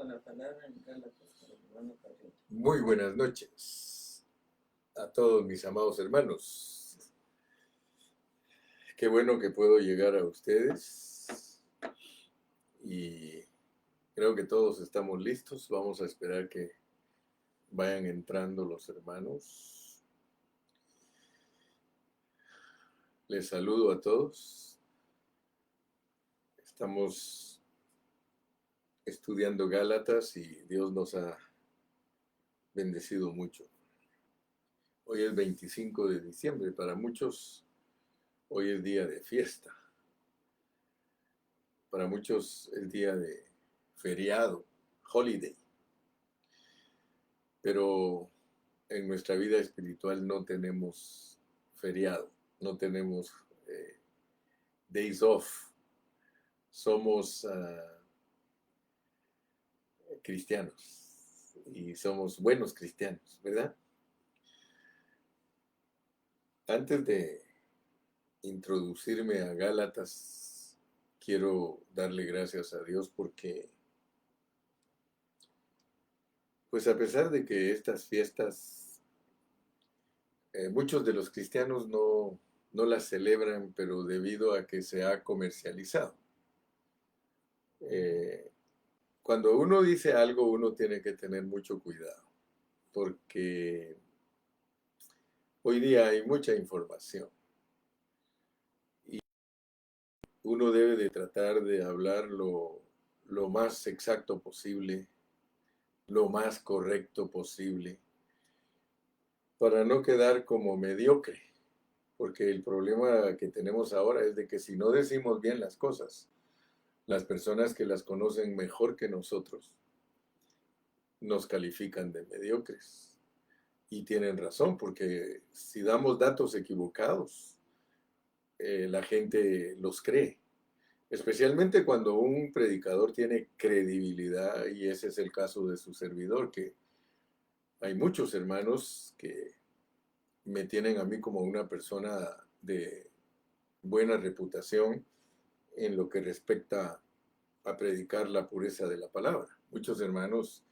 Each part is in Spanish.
con la palabra en Gálatas con el hermano Carrillo. Muy buenas noches a todos mis amados hermanos. Qué bueno que puedo llegar a ustedes y creo que todos estamos listos. Vamos a esperar que vayan entrando los hermanos. Les saludo a todos. Estamos estudiando Gálatas y Dios nos ha bendecido mucho. Hoy es 25 de diciembre. Para muchos, hoy es día de fiesta. Para muchos es día de feriado, holiday. Pero en nuestra vida espiritual no tenemos feriado, no tenemos days off. Somos cristianos y somos buenos cristianos, ¿verdad? Antes de introducirme a Gálatas, quiero darle gracias a Dios porque, pues a pesar de que estas fiestas, muchos de los cristianos no las celebran, pero debido a que se ha comercializado. Cuando uno dice algo, uno tiene que tener mucho cuidado, porque hoy día hay mucha información y uno debe de tratar de hablar lo más exacto posible, lo más correcto posible, para no quedar como mediocre, porque el problema que tenemos ahora es de que si no decimos bien las cosas, las personas que las conocen mejor que nosotros nos califican de mediocres. Y tienen razón, porque si damos datos equivocados, la gente los cree. Especialmente cuando un predicador tiene credibilidad, y ese es el caso de su servidor, que hay muchos hermanos que me tienen a mí como una persona de buena reputación en lo que respecta a predicar la pureza de la palabra. Muchos hermanos,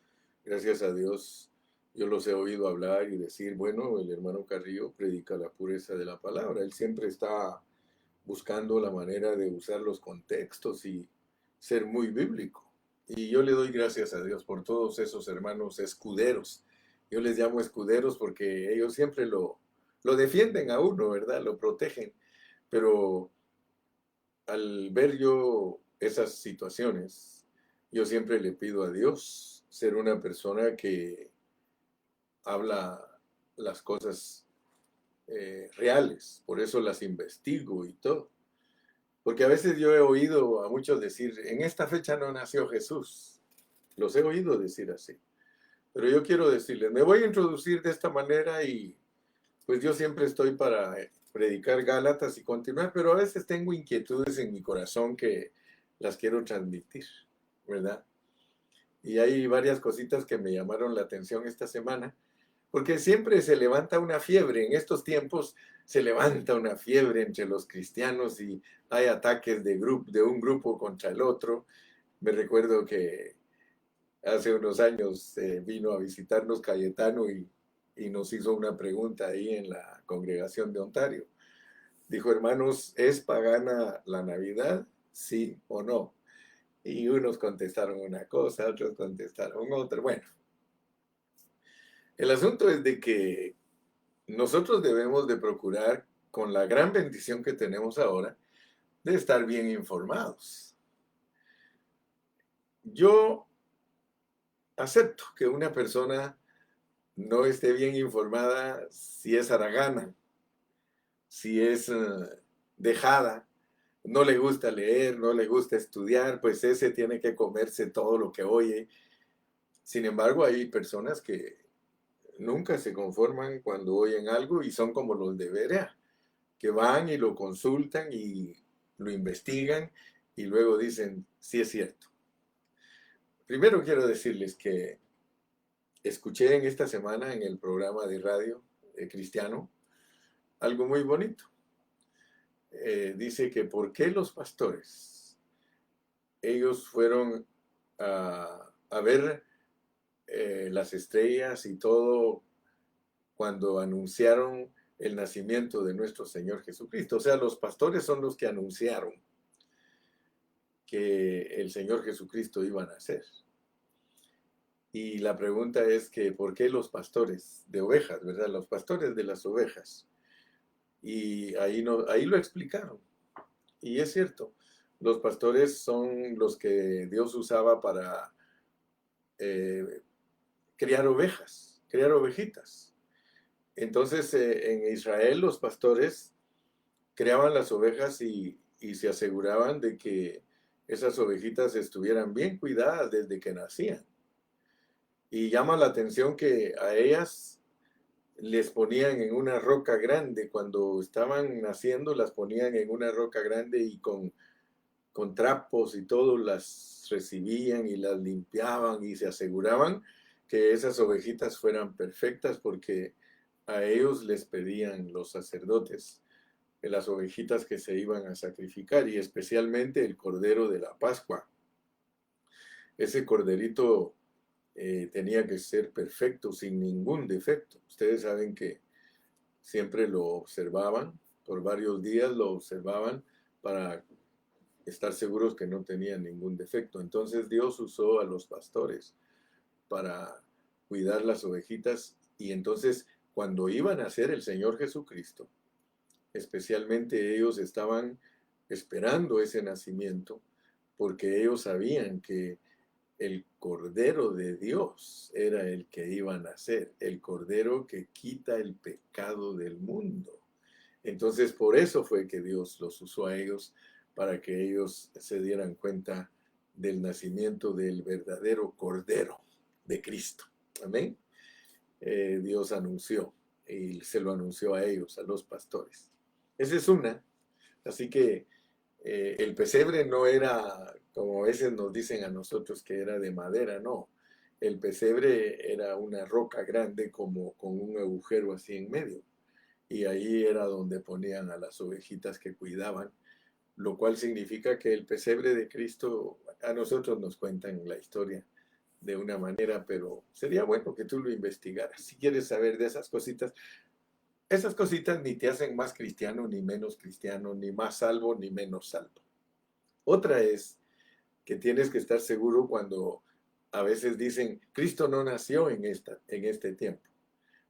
gracias a Dios, yo los he oído hablar y decir, bueno, el hermano Carrillo predica la pureza de la palabra. Él siempre está buscando la manera de usar los contextos y ser muy bíblico. Y yo le doy gracias a Dios por todos esos hermanos escuderos. Yo les llamo escuderos porque ellos siempre lo defienden a uno, ¿verdad? Lo protegen. Pero al ver yo esas situaciones, yo siempre le pido a Dios ser una persona que habla las cosas reales, por eso las investigo y todo. Porque a veces yo he oído a muchos decir, en esta fecha no nació Jesús. Los he oído decir así. Pero yo quiero decirles, me voy a introducir de esta manera y pues yo siempre estoy para predicar Gálatas y continuar, pero a veces tengo inquietudes en mi corazón que las quiero transmitir, ¿verdad? Y hay varias cositas que me llamaron la atención esta semana, porque siempre se levanta una fiebre, en estos tiempos se levanta una fiebre entre los cristianos y hay ataques de un grupo contra el otro. Me recuerdo que hace unos años vino a visitarnos Cayetano y nos hizo una pregunta ahí en la congregación de Ontario. Dijo, hermanos, ¿es pagana la Navidad? ¿Sí o no? Y unos contestaron una cosa, otros contestaron otra. Bueno, el asunto es de que nosotros debemos de procurar, con la gran bendición que tenemos ahora, de estar bien informados. Yo acepto que una persona no esté bien informada si es haragana, si es dejada, no le gusta leer, no le gusta estudiar, pues ese tiene que comerse todo lo que oye. Sin embargo, hay personas que nunca se conforman cuando oyen algo y son como los de Berea, que van y lo consultan y lo investigan y luego dicen, sí es cierto. Primero quiero decirles que escuché en esta semana en el programa de radio cristiano algo muy bonito. Dice que por qué los pastores, ellos fueron a a ver las estrellas y todo cuando anunciaron el nacimiento de nuestro Señor Jesucristo. O sea, los pastores son los que anunciaron que el Señor Jesucristo iba a nacer. Y la pregunta es que, ¿por qué los pastores de ovejas, verdad? Los pastores de las ovejas. Y ahí, no, ahí lo explicaron. Y es cierto, los pastores son los que Dios usaba para eh, criar ovejas, criar ovejitas. Entonces, en Israel los pastores criaban las ovejas y se aseguraban de que esas ovejitas estuvieran bien cuidadas desde que nacían. Y llama la atención que a ellas les ponían en una roca grande, cuando estaban naciendo las ponían en una roca grande y con trapos y todo las recibían y las limpiaban y se aseguraban que esas ovejitas fueran perfectas porque a ellos les pedían los sacerdotes las ovejitas que se iban a sacrificar y especialmente el cordero de la Pascua. Ese corderito tenía que ser perfecto, sin ningún defecto. Ustedes saben que siempre lo observaban, por varios días lo observaban para estar seguros que no tenía ningún defecto. Entonces Dios usó a los pastores para cuidar las ovejitas y entonces cuando iban a ser el Señor Jesucristo, especialmente ellos estaban esperando ese nacimiento porque ellos sabían que el Cordero de Dios era el que iba a nacer, el Cordero que quita el pecado del mundo. Entonces, por eso fue que Dios los usó a ellos, para que ellos se dieran cuenta del nacimiento del verdadero Cordero de Cristo. Amén. Dios anunció y se lo anunció a ellos, a los pastores. Esa es una. Así que el pesebre no era, como a veces nos dicen a nosotros, que era de madera, no. El pesebre era una roca grande como con un agujero así en medio. Y ahí era donde ponían a las ovejitas que cuidaban, lo cual significa que el pesebre de Cristo, a nosotros nos cuentan la historia de una manera, pero sería bueno que tú lo investigaras. Si quieres saber de esas cositas ni te hacen más cristiano, ni menos cristiano, ni más salvo, ni menos salvo. Otra es que tienes que estar seguro cuando a veces dicen, Cristo no nació en este tiempo.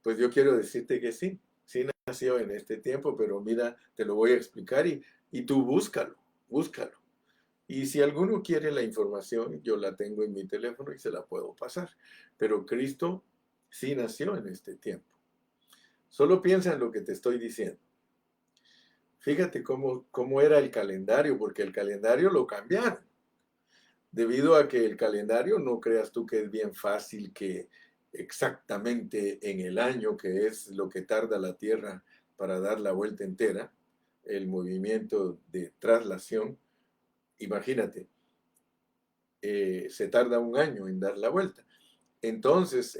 Pues yo quiero decirte que sí, sí nació en este tiempo, pero mira, te lo voy a explicar y tú búscalo, búscalo. Y si alguno quiere la información, yo la tengo en mi teléfono y se la puedo pasar. Pero Cristo sí nació en este tiempo. Solo piensa en lo que te estoy diciendo. Fíjate cómo era el calendario, porque el calendario lo cambiaron. Debido a que el calendario, no creas tú que es bien fácil que exactamente en el año, que es lo que tarda la Tierra para dar la vuelta entera, el movimiento de traslación, imagínate, se tarda un año en dar la vuelta. Entonces,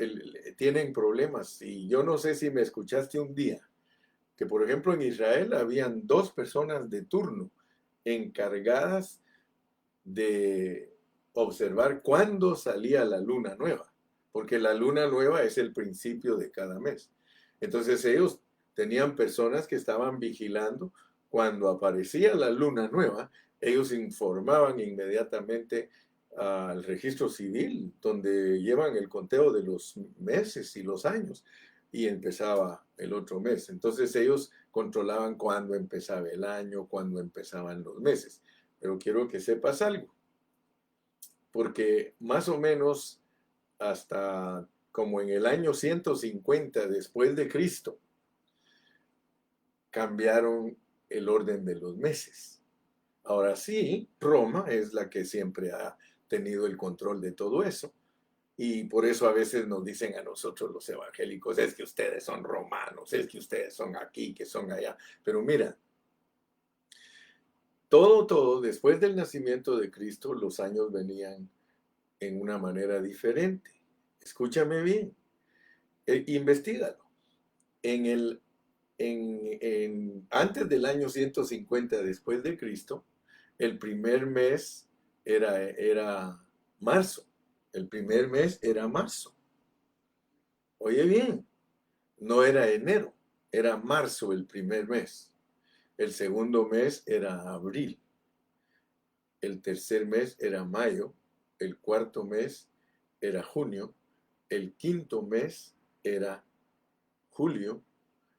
tienen problemas. Y yo no sé si me escuchaste un día, que por ejemplo en Israel habían 2 personas de turno encargadas de observar cuándo salía la luna nueva, porque la luna nueva es el principio de cada mes. Entonces ellos tenían personas que estaban vigilando cuando aparecía la luna nueva, ellos informaban inmediatamente al registro civil, donde llevan el conteo de los meses y los años, y empezaba el otro mes. Entonces ellos controlaban cuándo empezaba el año, cuándo empezaban los meses. Pero quiero que sepas algo, porque más o menos hasta como en el año 150 después de Cristo, cambiaron el orden de los meses. Ahora sí, Roma es la que siempre ha tenido el control de todo eso. Y por eso a veces nos dicen a nosotros los evangélicos, es que ustedes son romanos, es que ustedes son aquí, que son allá. Pero mira, todo, después del nacimiento de Cristo, los años venían en una manera diferente. Escúchame bien, investigalo. Antes del año 150 después de Cristo, el primer mes era marzo, El primer mes era marzo. Oye bien, no era enero, era marzo el primer mes. El segundo mes era abril. El tercer mes era mayo. El cuarto mes era junio. El quinto mes era julio.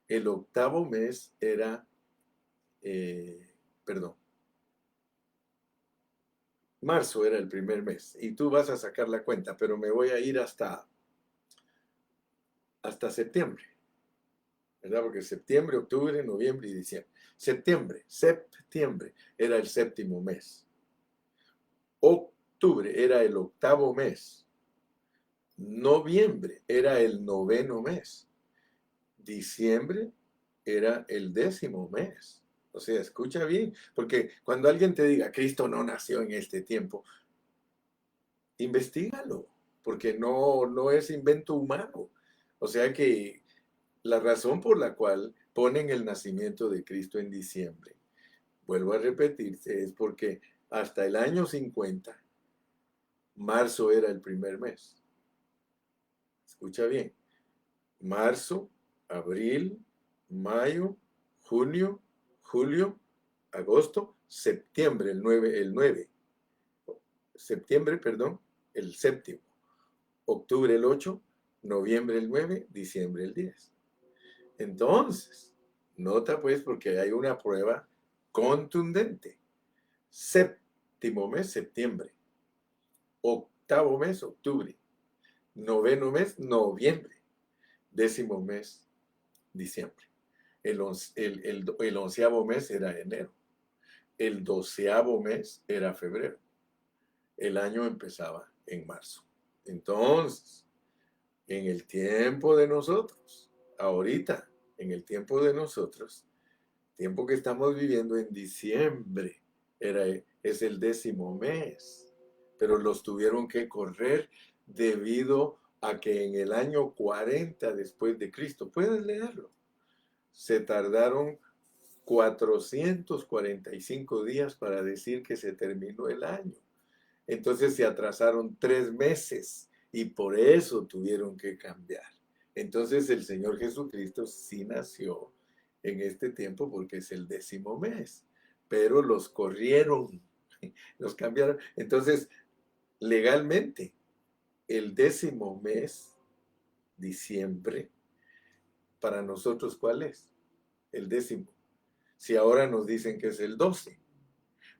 El octavo mes era, perdón, marzo era el primer mes. Y tú vas a sacar la cuenta, pero me voy a ir hasta septiembre, ¿verdad? Porque septiembre, octubre, noviembre y diciembre. Septiembre era el séptimo mes. Octubre era el octavo mes. Noviembre era el noveno mes. Diciembre era el 10º mes. O sea, escucha bien, porque cuando alguien te diga, Cristo no nació en este tiempo, investígalo, porque no es invento humano. O sea que la razón por la cual ponen el nacimiento de Cristo en diciembre, vuelvo a repetirse, es porque hasta el año 50, marzo era el primer mes. Escucha bien, marzo, abril, mayo, junio, julio, agosto, septiembre, el 9, septiembre, perdón, el séptimo, octubre el 8, noviembre el 9, diciembre el 10. Entonces, nota pues porque hay una prueba contundente. Séptimo mes, septiembre. Octavo mes, octubre. Noveno mes, noviembre. 10º mes, diciembre. El 11º mes era enero. El 12º mes era febrero. El año empezaba en marzo. Entonces, en el tiempo de nosotros, ahorita, en el tiempo de nosotros, tiempo que estamos viviendo en diciembre, es el 10º mes, pero los tuvieron que correr debido a que en el año 40 después de Cristo, puedes leerlo, se tardaron 445 días para decir que se terminó el año. Entonces se atrasaron 3 meses y por eso tuvieron que cambiar. Entonces el Señor Jesucristo sí nació en este tiempo porque es el 10º mes, pero los corrieron, los cambiaron. Entonces, legalmente, el 10º mes, diciembre, para nosotros, ¿cuál es? El 10º. Si ahora nos dicen que es el 12,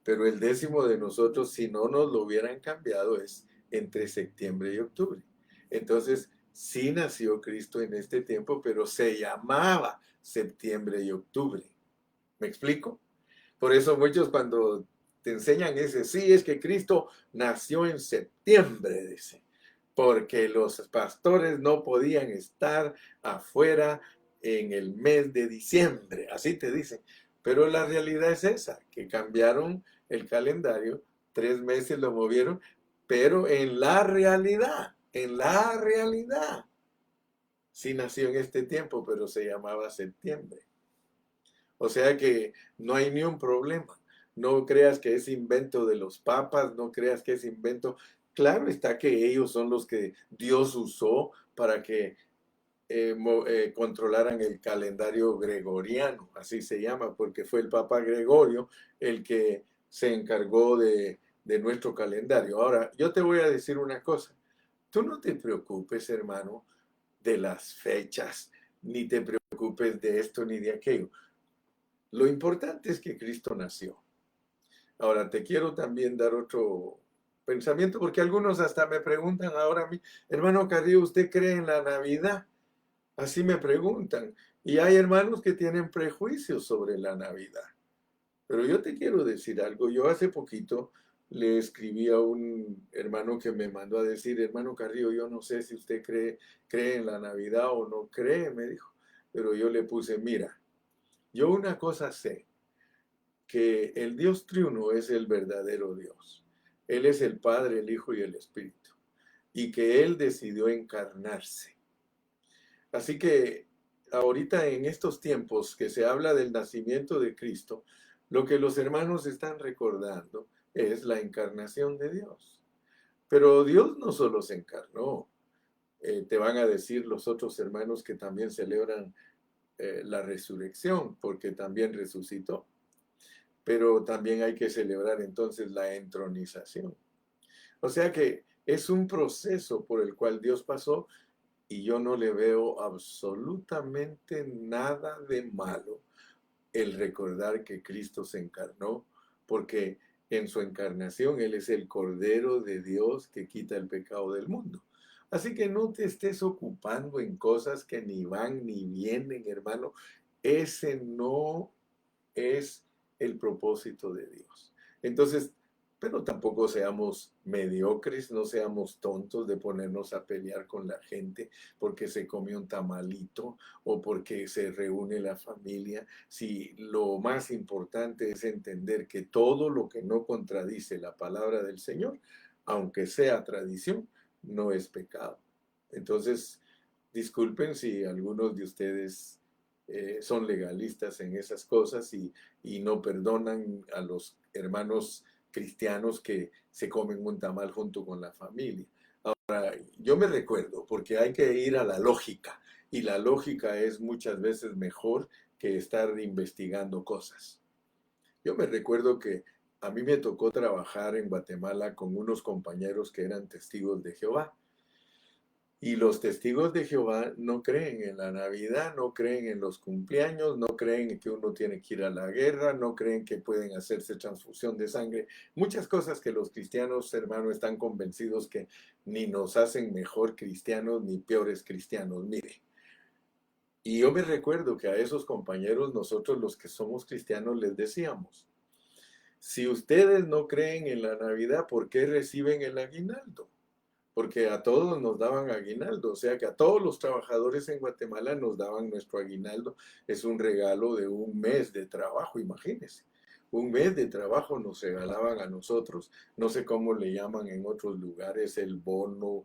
pero el 10º de nosotros, si no nos lo hubieran cambiado, es entre septiembre y octubre. Entonces, sí nació Cristo en este tiempo, pero se llamaba septiembre y octubre. ¿Me explico? Por eso muchos cuando te enseñan sí, es que Cristo nació en septiembre, dice, porque los pastores no podían estar afuera en el mes de diciembre, así te dicen. Pero la realidad es esa, que cambiaron el calendario, 3 meses lo movieron, pero en la realidad, sí nació en este tiempo, pero se llamaba septiembre. O sea que no hay ni un problema. No creas que es invento de los papas, no creas que es invento. Claro está que ellos son los que Dios usó para que controlaran el calendario gregoriano, así se llama, porque fue el Papa Gregorio el que se encargó de nuestro calendario. Ahora, yo te voy a decir una cosa. Tú no te preocupes, hermano, de las fechas, ni te preocupes de esto ni de aquello. Lo importante es que Cristo nació. Ahora, te quiero también dar otro pensamiento, porque algunos hasta me preguntan ahora a mí, hermano Carrillo, ¿usted cree en la Navidad? Así me preguntan. Y hay hermanos que tienen prejuicios sobre la Navidad. Pero yo te quiero decir algo. Yo hace poquito le escribí a un hermano que me mandó a decir, hermano Carrillo, yo no sé si usted cree en la Navidad o no cree, me dijo. Pero yo le puse, mira, yo una cosa sé, que el Dios triuno es el verdadero Dios. Él es el Padre, el Hijo y el Espíritu. Y que Él decidió encarnarse. Así que ahorita en estos tiempos que se habla del nacimiento de Cristo, lo que los hermanos están recordando es la encarnación de Dios. Pero Dios no solo se encarnó. Te van a decir los otros hermanos que también celebran la resurrección, porque también resucitó. Pero también hay que celebrar entonces la entronización. O sea que es un proceso por el cual Dios pasó y yo no le veo absolutamente nada de malo el recordar que Cristo se encarnó, porque en su encarnación Él es el Cordero de Dios que quita el pecado del mundo. Así que no te estés ocupando en cosas que ni van ni vienen, hermano. Ese no es el propósito de Dios. Entonces, pero tampoco seamos mediocres, no seamos tontos de ponernos a pelear con la gente porque se come un tamalito o porque se reúne la familia. Si lo más importante es entender que todo lo que no contradice la palabra del Señor, aunque sea tradición, no es pecado. Entonces, disculpen si algunos de ustedes son legalistas en esas cosas y no perdonan a los hermanos cristianos que se comen un tamal junto con la familia. Ahora, yo me recuerdo, porque hay que ir a la lógica, y la lógica es muchas veces mejor que estar investigando cosas. Yo me recuerdo que a mí me tocó trabajar en Guatemala con unos compañeros que eran testigos de Jehová. Y los testigos de Jehová no creen en la Navidad, no creen en los cumpleaños, no creen que uno tiene que ir a la guerra, no creen que pueden hacerse transfusión de sangre. Muchas cosas que los cristianos, hermanos, están convencidos que ni nos hacen mejor cristianos ni peores cristianos. Mire, y yo me recuerdo que a esos compañeros, nosotros los que somos cristianos, les decíamos, si ustedes no creen en la Navidad, ¿por qué reciben el aguinaldo? Porque a todos nos daban aguinaldo, o sea que a todos los trabajadores en Guatemala nos daban nuestro aguinaldo. Es un regalo de un mes de trabajo, imagínense. Un mes de trabajo nos regalaban a nosotros. No sé cómo le llaman en otros lugares, el bono,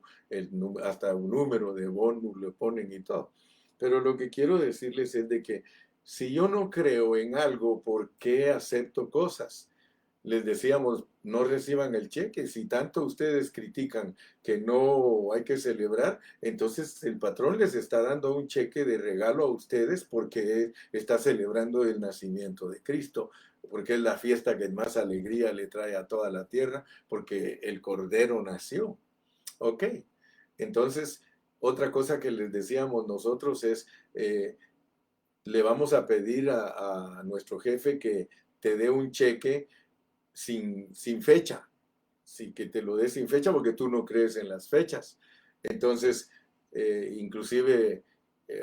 hasta un número de bono le ponen y todo. Pero lo que quiero decirles es de que si yo no creo en algo, ¿por qué acepto cosas? Les decíamos, no reciban el cheque. Si tanto ustedes critican que no hay que celebrar, entonces el patrón les está dando un cheque de regalo a ustedes porque está celebrando el nacimiento de Cristo, porque es la fiesta que más alegría le trae a toda la tierra, porque el Cordero nació. Ok, entonces otra cosa que les decíamos nosotros es, le vamos a pedir a nuestro jefe que te dé un cheque sin fecha, sí, que te lo dé sin fecha porque tú no crees en las fechas. Entonces, inclusive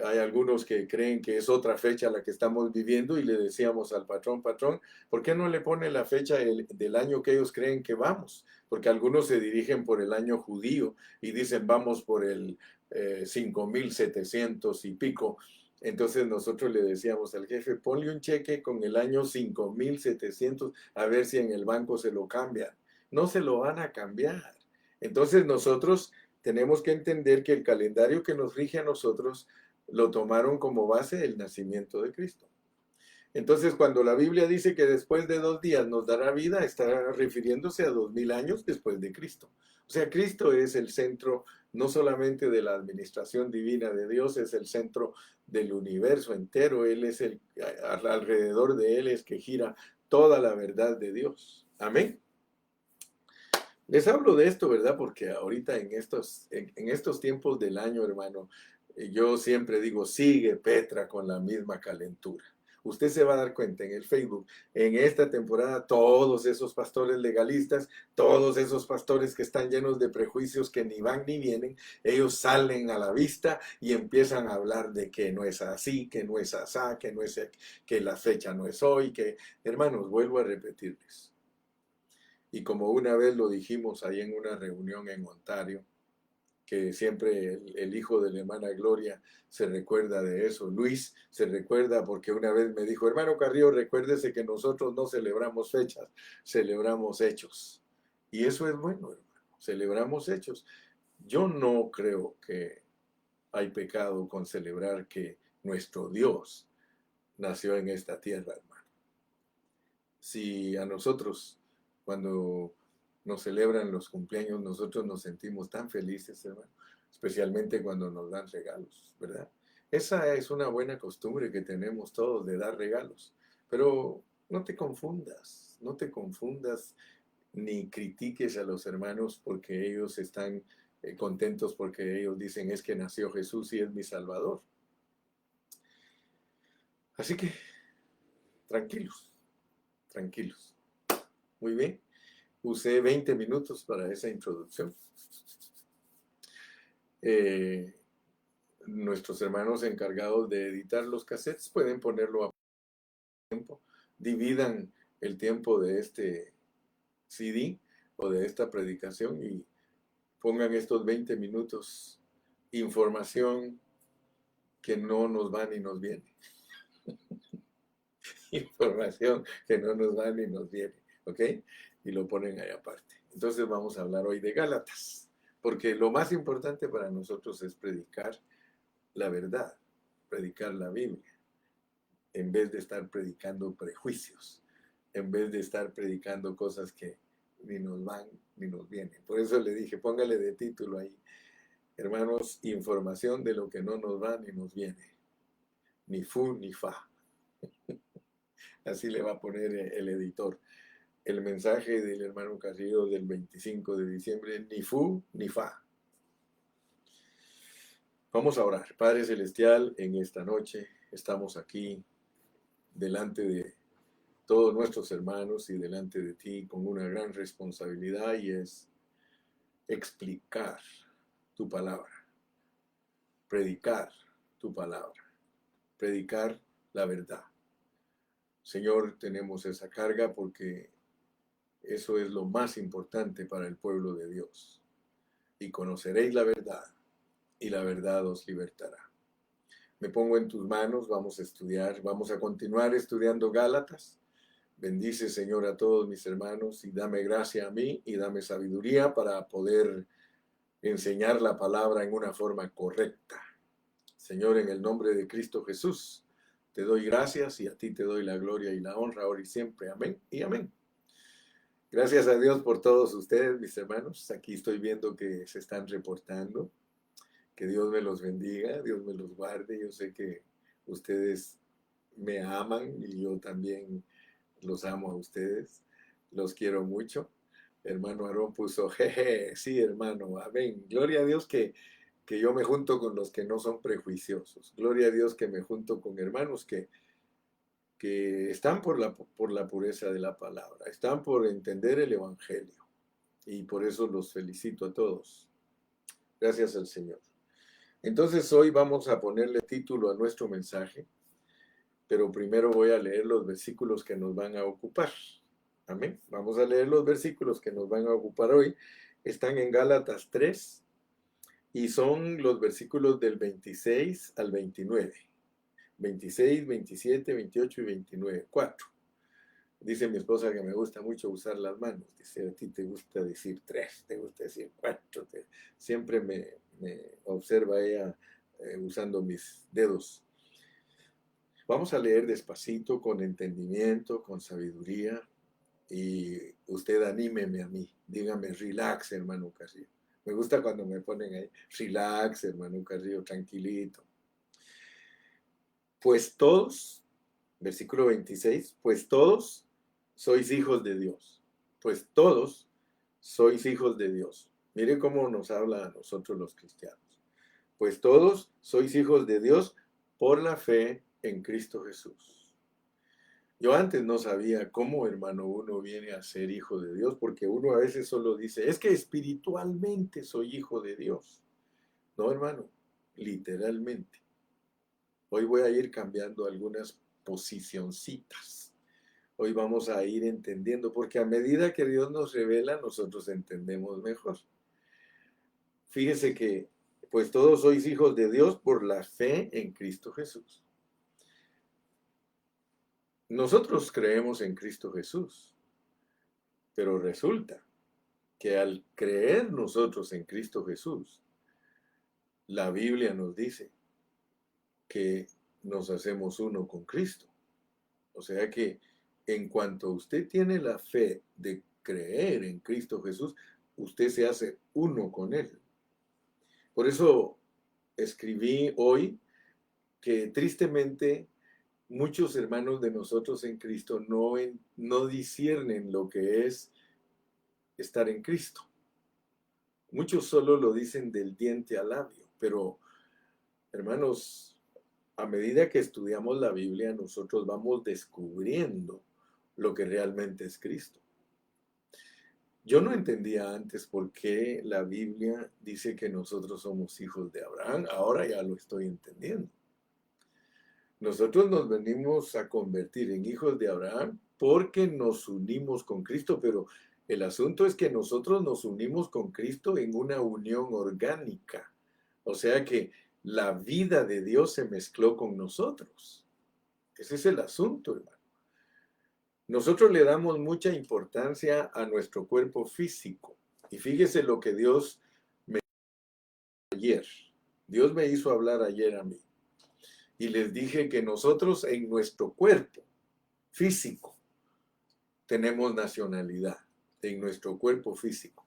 hay algunos que creen que es otra fecha la que estamos viviendo y le decíamos al patrón, patrón, ¿por qué no le pone la fecha del año que ellos creen que vamos? Porque algunos se dirigen por el año judío y dicen vamos por el 5700 y pico. Entonces nosotros le decíamos al jefe, ponle un cheque con el año 5700 a ver si en el banco se lo cambian. No se lo van a cambiar. Entonces nosotros tenemos que entender que el calendario que nos rige a nosotros lo tomaron como base el nacimiento de Cristo. Entonces, cuando la Biblia dice que después de 2 días nos dará vida, está refiriéndose a 2000 años después de Cristo. O sea, Cristo es el centro no solamente de la administración divina de Dios, es el centro del universo entero. Él es alrededor de Él es que gira toda la verdad de Dios. Amén. Les hablo de esto, ¿verdad? Porque ahorita en estos tiempos del año, hermano, yo siempre digo, sigue Petra con la misma calentura. Usted se va a dar cuenta en el Facebook, en esta temporada, todos esos pastores legalistas, todos esos pastores que están llenos de prejuicios que ni van ni vienen, ellos salen a la vista y empiezan a hablar de que no es así, que no es asá, que no es, que la fecha no es hoy, que, hermanos, vuelvo a repetirles. Y como una vez lo dijimos ahí en una reunión en Ontario, que siempre el hijo de la hermana Gloria se recuerda de eso. Luis se recuerda porque una vez me dijo, hermano Carrillo, recuérdese que nosotros no celebramos fechas, celebramos hechos. Y eso es bueno, hermano, celebramos hechos. Yo no creo que hay pecado con celebrar que nuestro Dios nació en esta tierra, hermano. Si a nosotros, cuando nos celebran los cumpleaños, nosotros nos sentimos tan felices, hermano, especialmente cuando nos dan regalos, ¿verdad? Esa es una buena costumbre que tenemos todos de dar regalos, pero no te confundas ni critiques a los hermanos porque ellos están contentos porque ellos dicen es que nació Jesús y es mi Salvador. Así que tranquilos, tranquilos. Muy bien, usé 20 minutos para esa introducción. Nuestros hermanos encargados de editar los cassettes pueden ponerlo a tiempo. Dividan el tiempo de este CD o de esta predicación y pongan estos 20 minutos información que no nos va ni nos viene. Información que no nos va ni nos viene, ¿ok? Y lo ponen ahí aparte. Entonces vamos a hablar hoy de Gálatas, porque lo más importante para nosotros es predicar la verdad, predicar la Biblia, en vez de estar predicando prejuicios, en vez de estar predicando cosas que ni nos van ni nos vienen. Por eso le dije, póngale de título ahí, hermanos, información de lo que no nos va ni nos viene, ni fu ni fa. Así le va a poner el editor. El mensaje del hermano Carrillo del 25 de diciembre, ni fu ni fa. Vamos a orar. Padre Celestial, en esta noche estamos aquí delante de todos nuestros hermanos y delante de ti con una gran responsabilidad y es explicar tu palabra, predicar tu palabra, predicar la verdad. Señor, tenemos esa carga porque eso es lo más importante para el pueblo de Dios. Y conoceréis la verdad, y la verdad os libertará. Me pongo en tus manos, vamos a estudiar, vamos a continuar estudiando Gálatas. Bendice, Señor, a todos mis hermanos y dame gracia a mí y dame sabiduría para poder enseñar la palabra en una forma correcta. Señor, en el nombre de Cristo Jesús, te doy gracias y a ti te doy la gloria y la honra ahora y siempre. Amén y amén. Gracias a Dios por todos ustedes, mis hermanos. Aquí estoy viendo que se están reportando. Que Dios me los bendiga, Dios me los guarde. Yo sé que ustedes me aman y yo también los amo a ustedes. Los quiero mucho. Hermano Aarón puso, jeje, sí, hermano, amén. Gloria a Dios que yo me junto con los que no son prejuiciosos. Gloria a Dios que me junto con hermanos que están por la pureza de la palabra, están por entender el Evangelio. Y por eso los felicito a todos. Gracias al Señor. Entonces hoy vamos a ponerle título a nuestro mensaje, pero primero voy a leer los versículos que nos van a ocupar. Amén. Vamos a leer los versículos que nos van a ocupar hoy. Están en Gálatas 3 y son los versículos del 26 al 29. 26, 27, 28 y 29. 4. Dice mi esposa que me gusta mucho usar las manos. Dice, a ti te gusta decir 3, te gusta decir 4. Siempre me observa ella usando mis dedos. Vamos a leer despacito, con entendimiento, con sabiduría. Y usted anímeme a mí. Dígame, relax, hermano Carrillo. Me gusta cuando me ponen ahí, relax, hermano Carrillo, tranquilito. Pues todos, versículo 26, pues todos sois hijos de Dios. Pues todos sois hijos de Dios. Mire cómo nos habla a nosotros los cristianos. Pues todos sois hijos de Dios por la fe en Cristo Jesús. Yo antes no sabía cómo, hermano, uno viene a ser hijo de Dios, porque uno a veces solo dice, es que espiritualmente soy hijo de Dios. No, hermano, literalmente. Hoy voy a ir cambiando algunas posicioncitas. Hoy vamos a ir entendiendo, porque a medida que Dios nos revela, nosotros entendemos mejor. Fíjese que, pues todos sois hijos de Dios por la fe en Cristo Jesús. Nosotros creemos en Cristo Jesús, pero resulta que al creer nosotros en Cristo Jesús, la Biblia nos dice que nos hacemos uno con Cristo. O sea que en cuanto usted tiene la fe de creer en Cristo Jesús, usted se hace uno con Él. Por eso escribí hoy que tristemente muchos hermanos de nosotros en Cristo no disciernen lo que es estar en Cristo. Muchos solo lo dicen del diente al labio, pero hermanos, a medida que estudiamos la Biblia, nosotros vamos descubriendo lo que realmente es Cristo. Yo no entendía antes por qué la Biblia dice que nosotros somos hijos de Abraham. Ahora ya lo estoy entendiendo. Nosotros nos venimos a convertir en hijos de Abraham porque nos unimos con Cristo, pero el asunto es que nosotros nos unimos con Cristo en una unión orgánica. O sea que la vida de Dios se mezcló con nosotros. Ese es el asunto, hermano. Nosotros le damos mucha importancia a nuestro cuerpo físico. Y fíjese lo que Dios me hizo ayer. Dios me hizo hablar ayer a mí. Y les dije que nosotros en nuestro cuerpo físico tenemos nacionalidad. En nuestro cuerpo físico.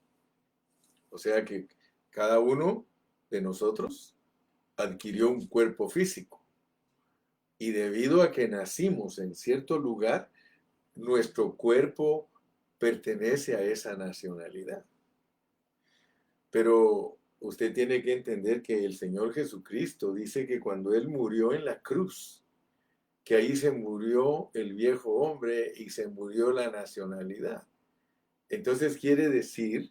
O sea que cada uno de nosotros adquirió un cuerpo físico. Y debido a que nacimos en cierto lugar, nuestro cuerpo pertenece a esa nacionalidad. Pero usted tiene que entender que el Señor Jesucristo dice que cuando Él murió en la cruz, que ahí se murió el viejo hombre y se murió la nacionalidad. Entonces quiere decir,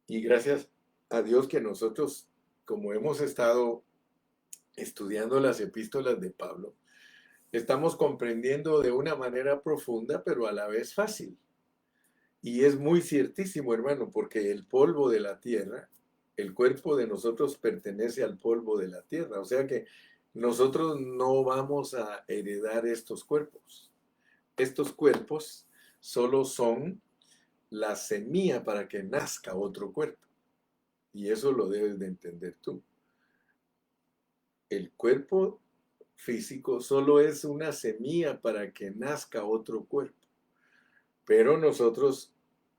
y gracias a Dios que nosotros, como hemos estado estudiando las epístolas de Pablo, estamos comprendiendo de una manera profunda, pero a la vez fácil. Y es muy ciertísimo, hermano, porque el polvo de la tierra, el cuerpo de nosotros pertenece al polvo de la tierra. O sea que nosotros no vamos a heredar estos cuerpos. Estos cuerpos solo son la semilla para que nazca otro cuerpo. Y eso lo debes de entender tú. El cuerpo físico solo es una semilla para que nazca otro cuerpo. Pero nosotros,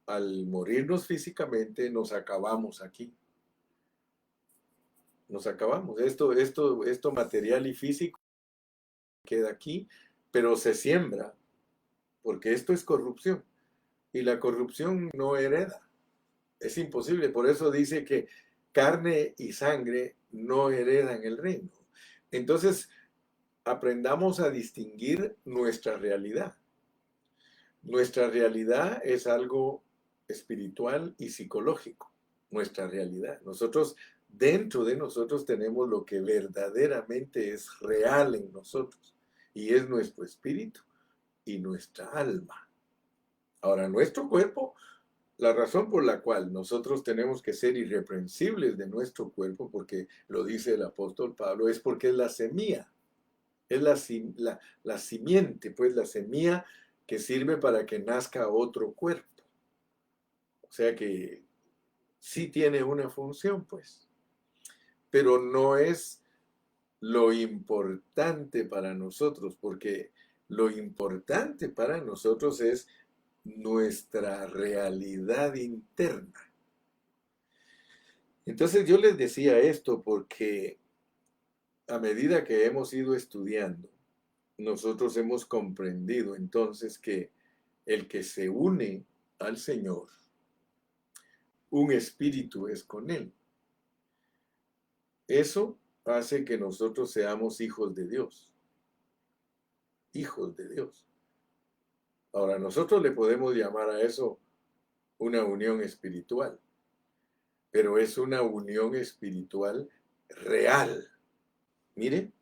al morirnos físicamente, nos acabamos aquí. Nos acabamos. Esto material y físico queda aquí, pero se siembra, porque esto es corrupción. Y la corrupción no hereda. Es imposible. Por eso dice que carne y sangre no heredan el reino. Entonces, aprendamos a distinguir nuestra realidad. Nuestra realidad es algo espiritual y psicológico. Nuestra realidad. Nosotros, dentro de nosotros, tenemos lo que verdaderamente es real en nosotros. Y es nuestro espíritu y nuestra alma. Ahora, nuestro cuerpo, la razón por la cual nosotros tenemos que ser irreprensibles de nuestro cuerpo, porque lo dice el apóstol Pablo, es porque es la semilla. Es la simiente, pues la semilla que sirve para que nazca otro cuerpo. O sea que sí tiene una función, pues. Pero no es lo importante para nosotros, porque lo importante para nosotros es nuestra realidad interna. Entonces yo les decía esto porque a medida que hemos ido estudiando, nosotros hemos comprendido entonces que el que se une al Señor, un espíritu es con Él. Eso hace que nosotros seamos hijos de Dios. Hijos de Dios. Ahora, nosotros le podemos llamar a eso una unión espiritual, pero es una unión espiritual real. Mire,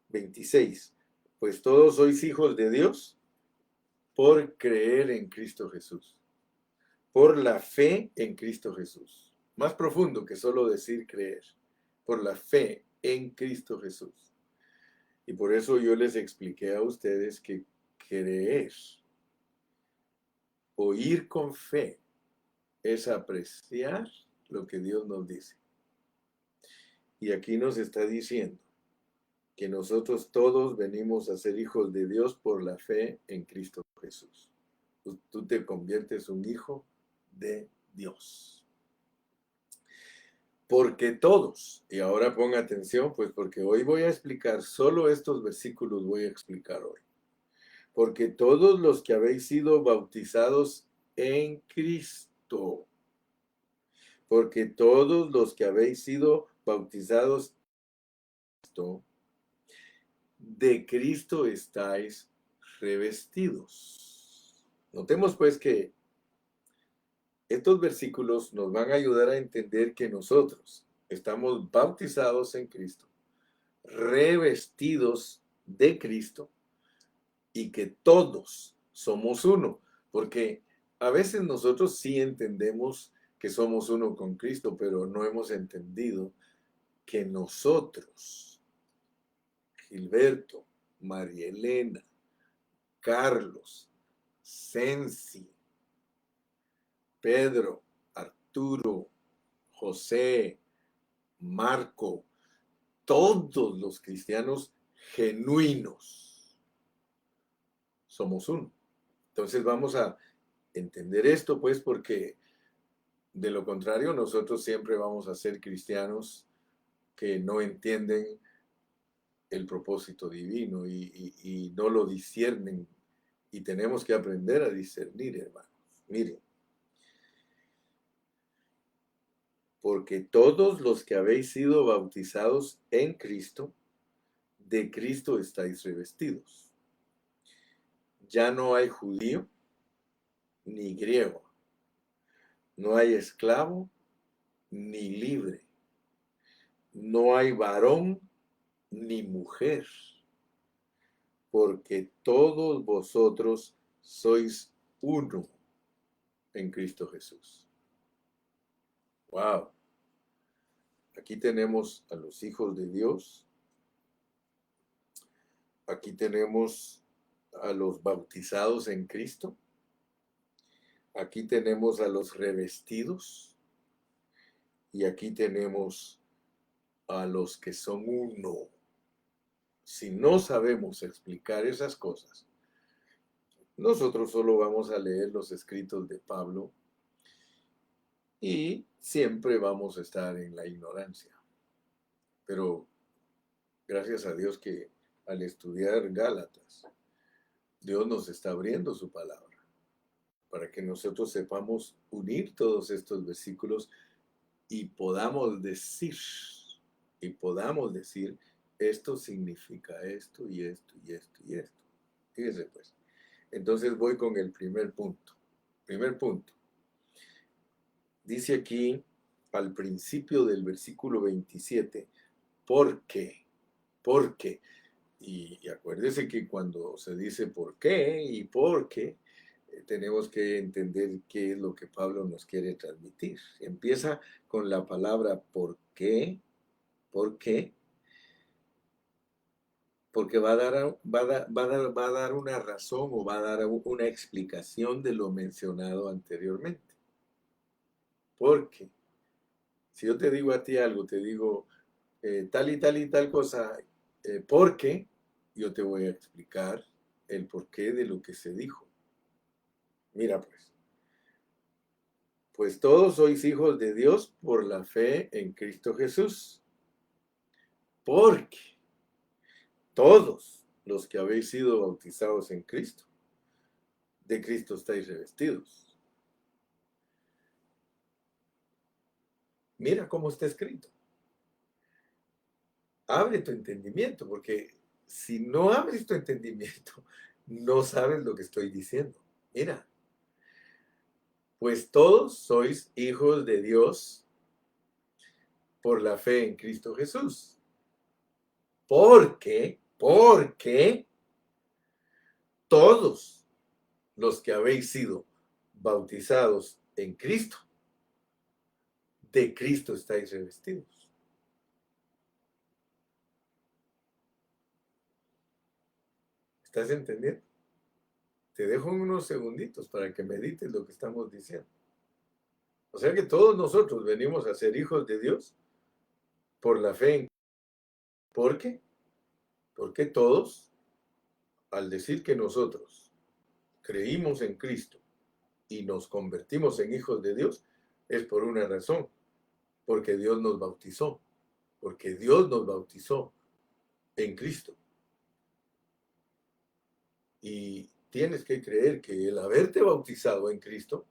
26. Pues todos sois hijos de Dios por creer en Cristo Jesús. Por la fe en Cristo Jesús. Más profundo que solo decir creer. Por la fe en Cristo Jesús. Y por eso yo les expliqué a ustedes que creer, oír con fe, es apreciar lo que Dios nos dice. Y aquí nos está diciendo que nosotros todos venimos a ser hijos de Dios por la fe en Cristo Jesús. tú te conviertes un hijo de Dios. Porque todos, y ahora ponga atención, pues porque hoy voy a explicar, solo estos versículos voy a explicar hoy. Porque todos los que habéis sido bautizados en Cristo, porque todos los que habéis sido bautizados en Cristo, de Cristo estáis revestidos. Notemos pues que estos versículos nos van a ayudar a entender que nosotros estamos bautizados en Cristo, revestidos de Cristo y que todos somos uno, porque a veces nosotros sí entendemos que somos uno con Cristo, pero no hemos entendido que nosotros, Gilberto, María Elena, Carlos, Sensi, Pedro, Arturo, José, Marco, todos los cristianos genuinos somos uno. Entonces vamos a entender esto, pues, porque de lo contrario nosotros siempre vamos a ser cristianos que no entienden el propósito divino y no lo disciernen. Y tenemos que aprender a discernir, hermanos. Miren. Porque todos los que habéis sido bautizados en Cristo, de Cristo estáis revestidos. Ya no hay judío ni griego, no hay esclavo ni libre, no hay varón ni mujer, porque todos vosotros sois uno en Cristo Jesús. Wow. Aquí tenemos a los hijos de Dios. Aquí tenemos a los bautizados en Cristo. Aquí tenemos a los revestidos. Y aquí tenemos a los que son uno. Si no sabemos explicar esas cosas, nosotros solo vamos a leer los escritos de Pablo y siempre vamos a estar en la ignorancia. Pero gracias a Dios que al estudiar Gálatas, Dios nos está abriendo su palabra para que nosotros sepamos unir todos estos versículos y podamos decir, esto significa esto y esto y esto y esto. Fíjense pues. Entonces voy con el primer punto. Primer punto. Dice aquí al principio del versículo 27, ¿por qué? ¿Por qué? Y acuérdese que cuando se dice por qué y por qué, tenemos que entender qué es lo que Pablo nos quiere transmitir. Empieza con la palabra ¿por qué? ¿Por qué? Porque va a dar una razón o va a dar una explicación de lo mencionado anteriormente. Porque si yo te digo a ti algo, te digo tal y tal cosa, porque yo te voy a explicar el porqué de lo que se dijo. Mira pues todos sois hijos de Dios por la fe en Cristo Jesús. Porque todos los que habéis sido bautizados en Cristo, de Cristo estáis revestidos. Mira cómo está escrito. Abre tu entendimiento, porque si no abres tu entendimiento, no sabes lo que estoy diciendo. Mira, pues todos sois hijos de Dios por la fe en Cristo Jesús. Porque todos los que habéis sido bautizados en Cristo, de Cristo estáis revestidos. ¿Estás entendiendo? Te dejo unos segunditos para que medites lo que estamos diciendo. O sea que todos nosotros venimos a ser hijos de Dios por la fe en ¿por qué? Porque todos, al decir que nosotros creímos en Cristo y nos convertimos en hijos de Dios, es por una razón, porque Dios nos bautizó, porque Dios nos bautizó en Cristo. Y tienes que creer que el haberte bautizado en Cristo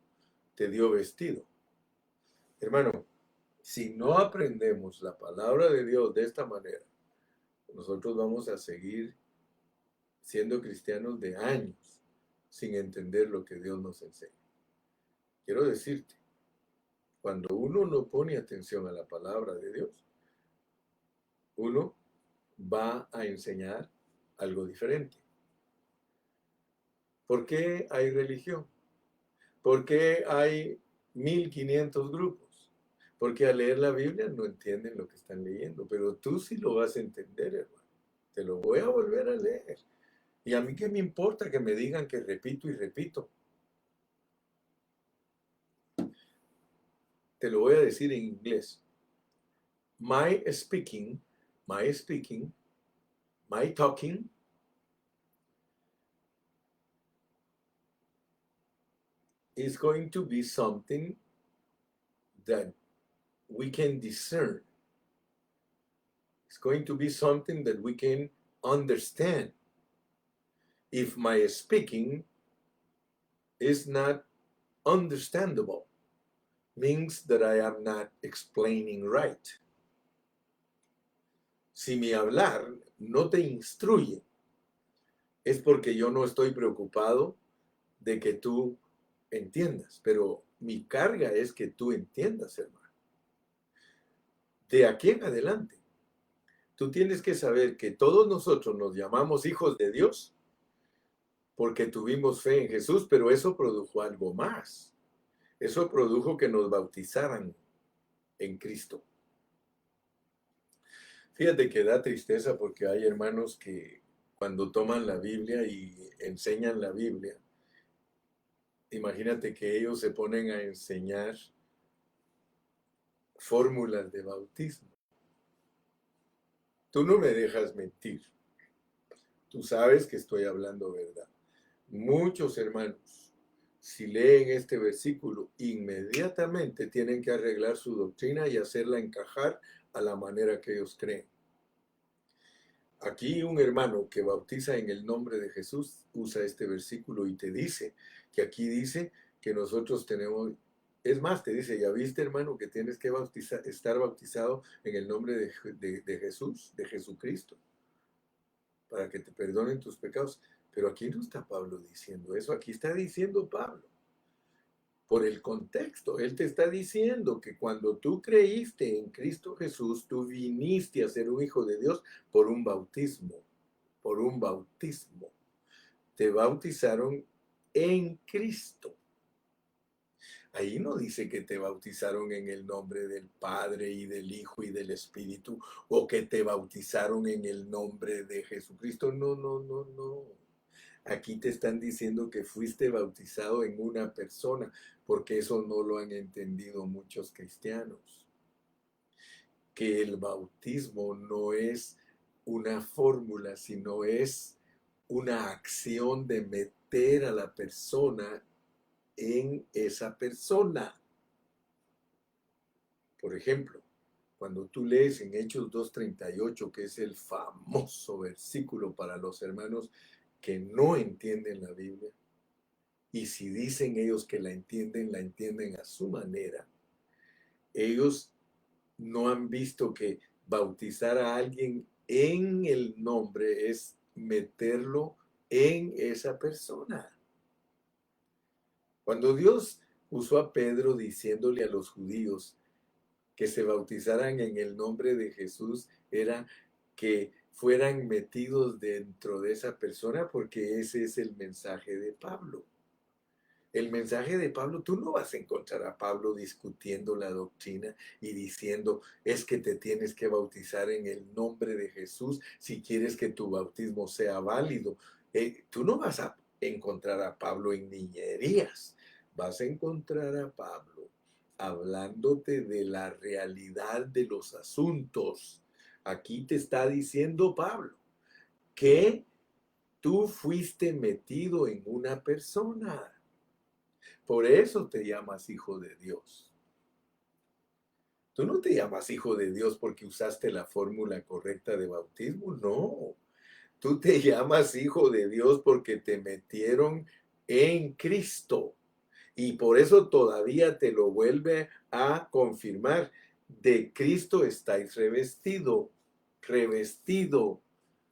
te dio vestido. Hermano, si no aprendemos la palabra de Dios de esta manera, nosotros vamos a seguir siendo cristianos de años sin entender lo que Dios nos enseña. Quiero decirte, cuando uno no pone atención a la palabra de Dios, uno va a enseñar algo diferente. ¿Por qué hay religión? ¿Por qué hay 1500 grupos? Porque al leer la Biblia no entienden lo que están leyendo, pero tú sí lo vas a entender, hermano. Te lo voy a volver a leer. Y a mí qué me importa que me digan que repito y repito. Te lo voy a decir en inglés. My speaking, my talking is going to be something that we can discern. It's going to be something that we can understand. If my speaking is not understandable, means that I am not explaining right. Si mi hablar no te instruye, es porque yo no estoy preocupado de que tú entiendas, pero mi carga es que tú entiendas, hermano. De aquí en adelante, tú tienes que saber que todos nosotros nos llamamos hijos de Dios porque tuvimos fe en Jesús, pero eso produjo algo más. Eso produjo que nos bautizaran en Cristo. Fíjate que da tristeza porque hay hermanos que cuando toman la Biblia y enseñan la Biblia, imagínate que ellos se ponen a enseñar fórmulas de bautismo. Tú no me dejas mentir. Tú sabes que estoy hablando verdad. Muchos hermanos, si leen este versículo, inmediatamente tienen que arreglar su doctrina y hacerla encajar a la manera que ellos creen. Aquí un hermano que bautiza en el nombre de Jesús usa este versículo y te dice que aquí dice que nosotros tenemos, es más, te dice, ya viste hermano que tienes que estar bautizado en el nombre de Jesús, de Jesucristo, para que te perdonen tus pecados. Pero aquí no está Pablo diciendo eso, aquí está diciendo Pablo. Por el contexto, él te está diciendo que cuando tú creíste en Cristo Jesús, tú viniste a ser un hijo de Dios por un bautismo, por un bautismo. Te bautizaron en Cristo. Ahí no dice que te bautizaron en el nombre del Padre y del Hijo y del Espíritu, o que te bautizaron en el nombre de Jesucristo. No, no, no, no. Aquí te están diciendo que fuiste bautizado en una persona, porque eso no lo han entendido muchos cristianos. Que el bautismo no es una fórmula, sino es una acción de meter a la persona en esa persona. Por ejemplo, cuando tú lees en Hechos 2:38, que es el famoso versículo para los hermanos que no entienden la Biblia, y si dicen ellos que la entienden a su manera, ellos no han visto que bautizar a alguien en el nombre es meterlo en esa persona. Cuando Dios usó a Pedro diciéndole a los judíos que se bautizaran en el nombre de Jesús, era que fueran metidos dentro de esa persona, porque ese es el mensaje de Pablo. El mensaje de Pablo, tú no vas a encontrar a Pablo discutiendo la doctrina y diciendo, es que te tienes que bautizar en el nombre de Jesús si quieres que tu bautismo sea válido. Tú no vas a encontrar a Pablo en niñerías. Vas a encontrar a Pablo hablándote de la realidad de los asuntos. Aquí te está diciendo Pablo que tú fuiste metido en una persona. Por eso te llamas hijo de Dios. Tú no te llamas hijo de Dios porque usaste la fórmula correcta de bautismo, no. Tú te llamas hijo de Dios porque te metieron en Cristo. Y por eso todavía te lo vuelve a confirmar. De Cristo estáis revestido, revestido.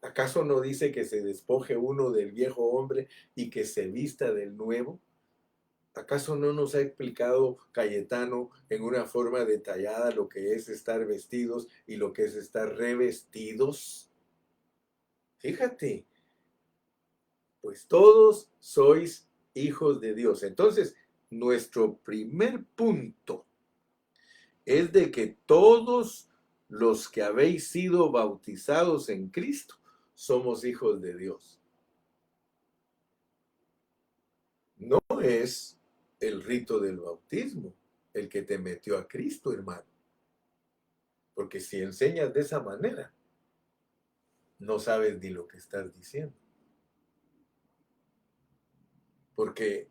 ¿Acaso no dice que se despoje uno del viejo hombre y que se vista del nuevo? ¿Acaso no nos ha explicado Cayetano en una forma detallada lo que es estar vestidos y lo que es estar revestidos? Fíjate, pues todos sois hijos de Dios. Entonces, nuestro primer punto es de que todos los que habéis sido bautizados en Cristo somos hijos de Dios. No es el rito del bautismo el que te metió a Cristo, hermano. Porque si enseñas de esa manera, no sabes ni lo que estás diciendo. Porque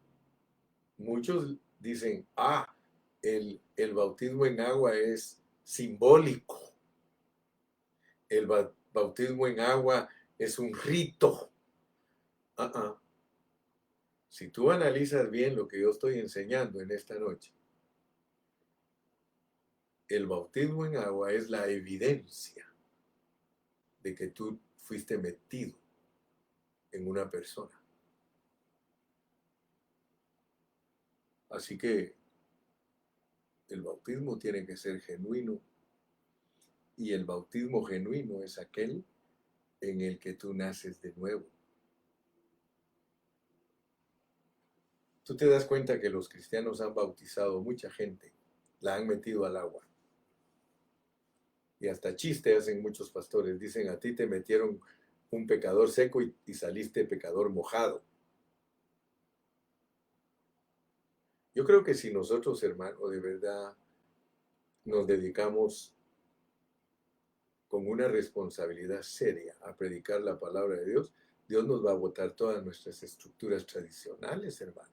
muchos dicen, el bautismo en agua es simbólico. El bautismo en agua es un rito. Si tú analizas bien lo que yo estoy enseñando en esta noche, el bautismo en agua es la evidencia de que tú fuiste metido en una persona. Así que el bautismo tiene que ser genuino y el bautismo genuino es aquel en el que tú naces de nuevo. Tú te das cuenta que los cristianos han bautizado mucha gente, la han metido al agua. Y hasta chiste hacen muchos pastores. Dicen, a ti te metieron un pecador seco y saliste pecador mojado. Yo creo que si nosotros, hermano, de verdad nos dedicamos con una responsabilidad seria a predicar la palabra de Dios, Dios nos va a botar todas nuestras estructuras tradicionales, hermano.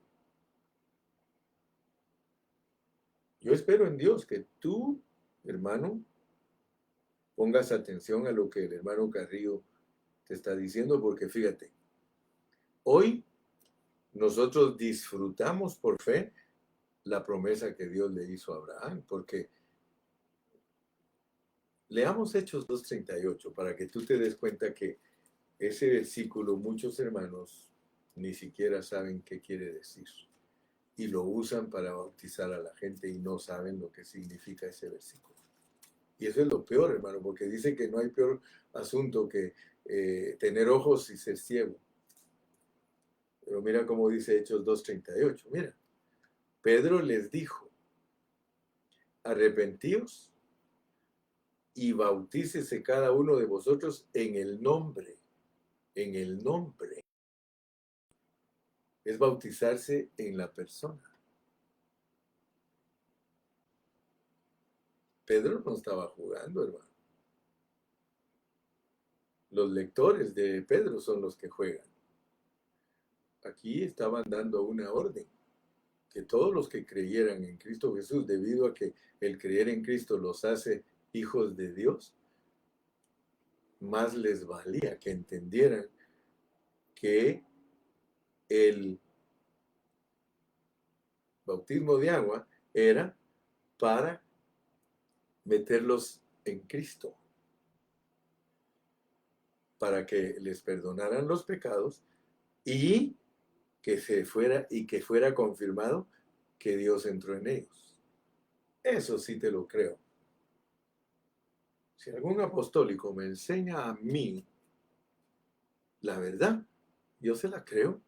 Yo espero en Dios que tú, hermano, pongas atención a lo que el hermano Carrillo te está diciendo, porque fíjate, hoy nosotros disfrutamos por fe la promesa que Dios le hizo a Abraham, porque leamos Hechos 2:38 para que tú te des cuenta que ese versículo muchos hermanos ni siquiera saben qué quiere decir y lo usan para bautizar a la gente y no saben lo que significa ese versículo. Y eso es lo peor, hermano, porque dice que no hay peor asunto que tener ojos y ser ciego. Pero mira cómo dice Hechos 2:38. Mira, Pedro les dijo, arrepentíos y bautícese cada uno de vosotros en el nombre. En el nombre. Es bautizarse en la persona. Pedro no estaba jugando, hermano. Los lectores de Pedro son los que juegan. Aquí estaban dando una orden, que todos los que creyeran en Cristo Jesús, debido a que el creer en Cristo los hace hijos de Dios, más les valía que entendieran que el bautismo de agua era para meterlos en Cristo, para que les perdonaran los pecados y que fuera confirmado que Dios entró en ellos. Eso sí te lo creo. Si algún apostólico me enseña a mí la verdad, yo se la creo.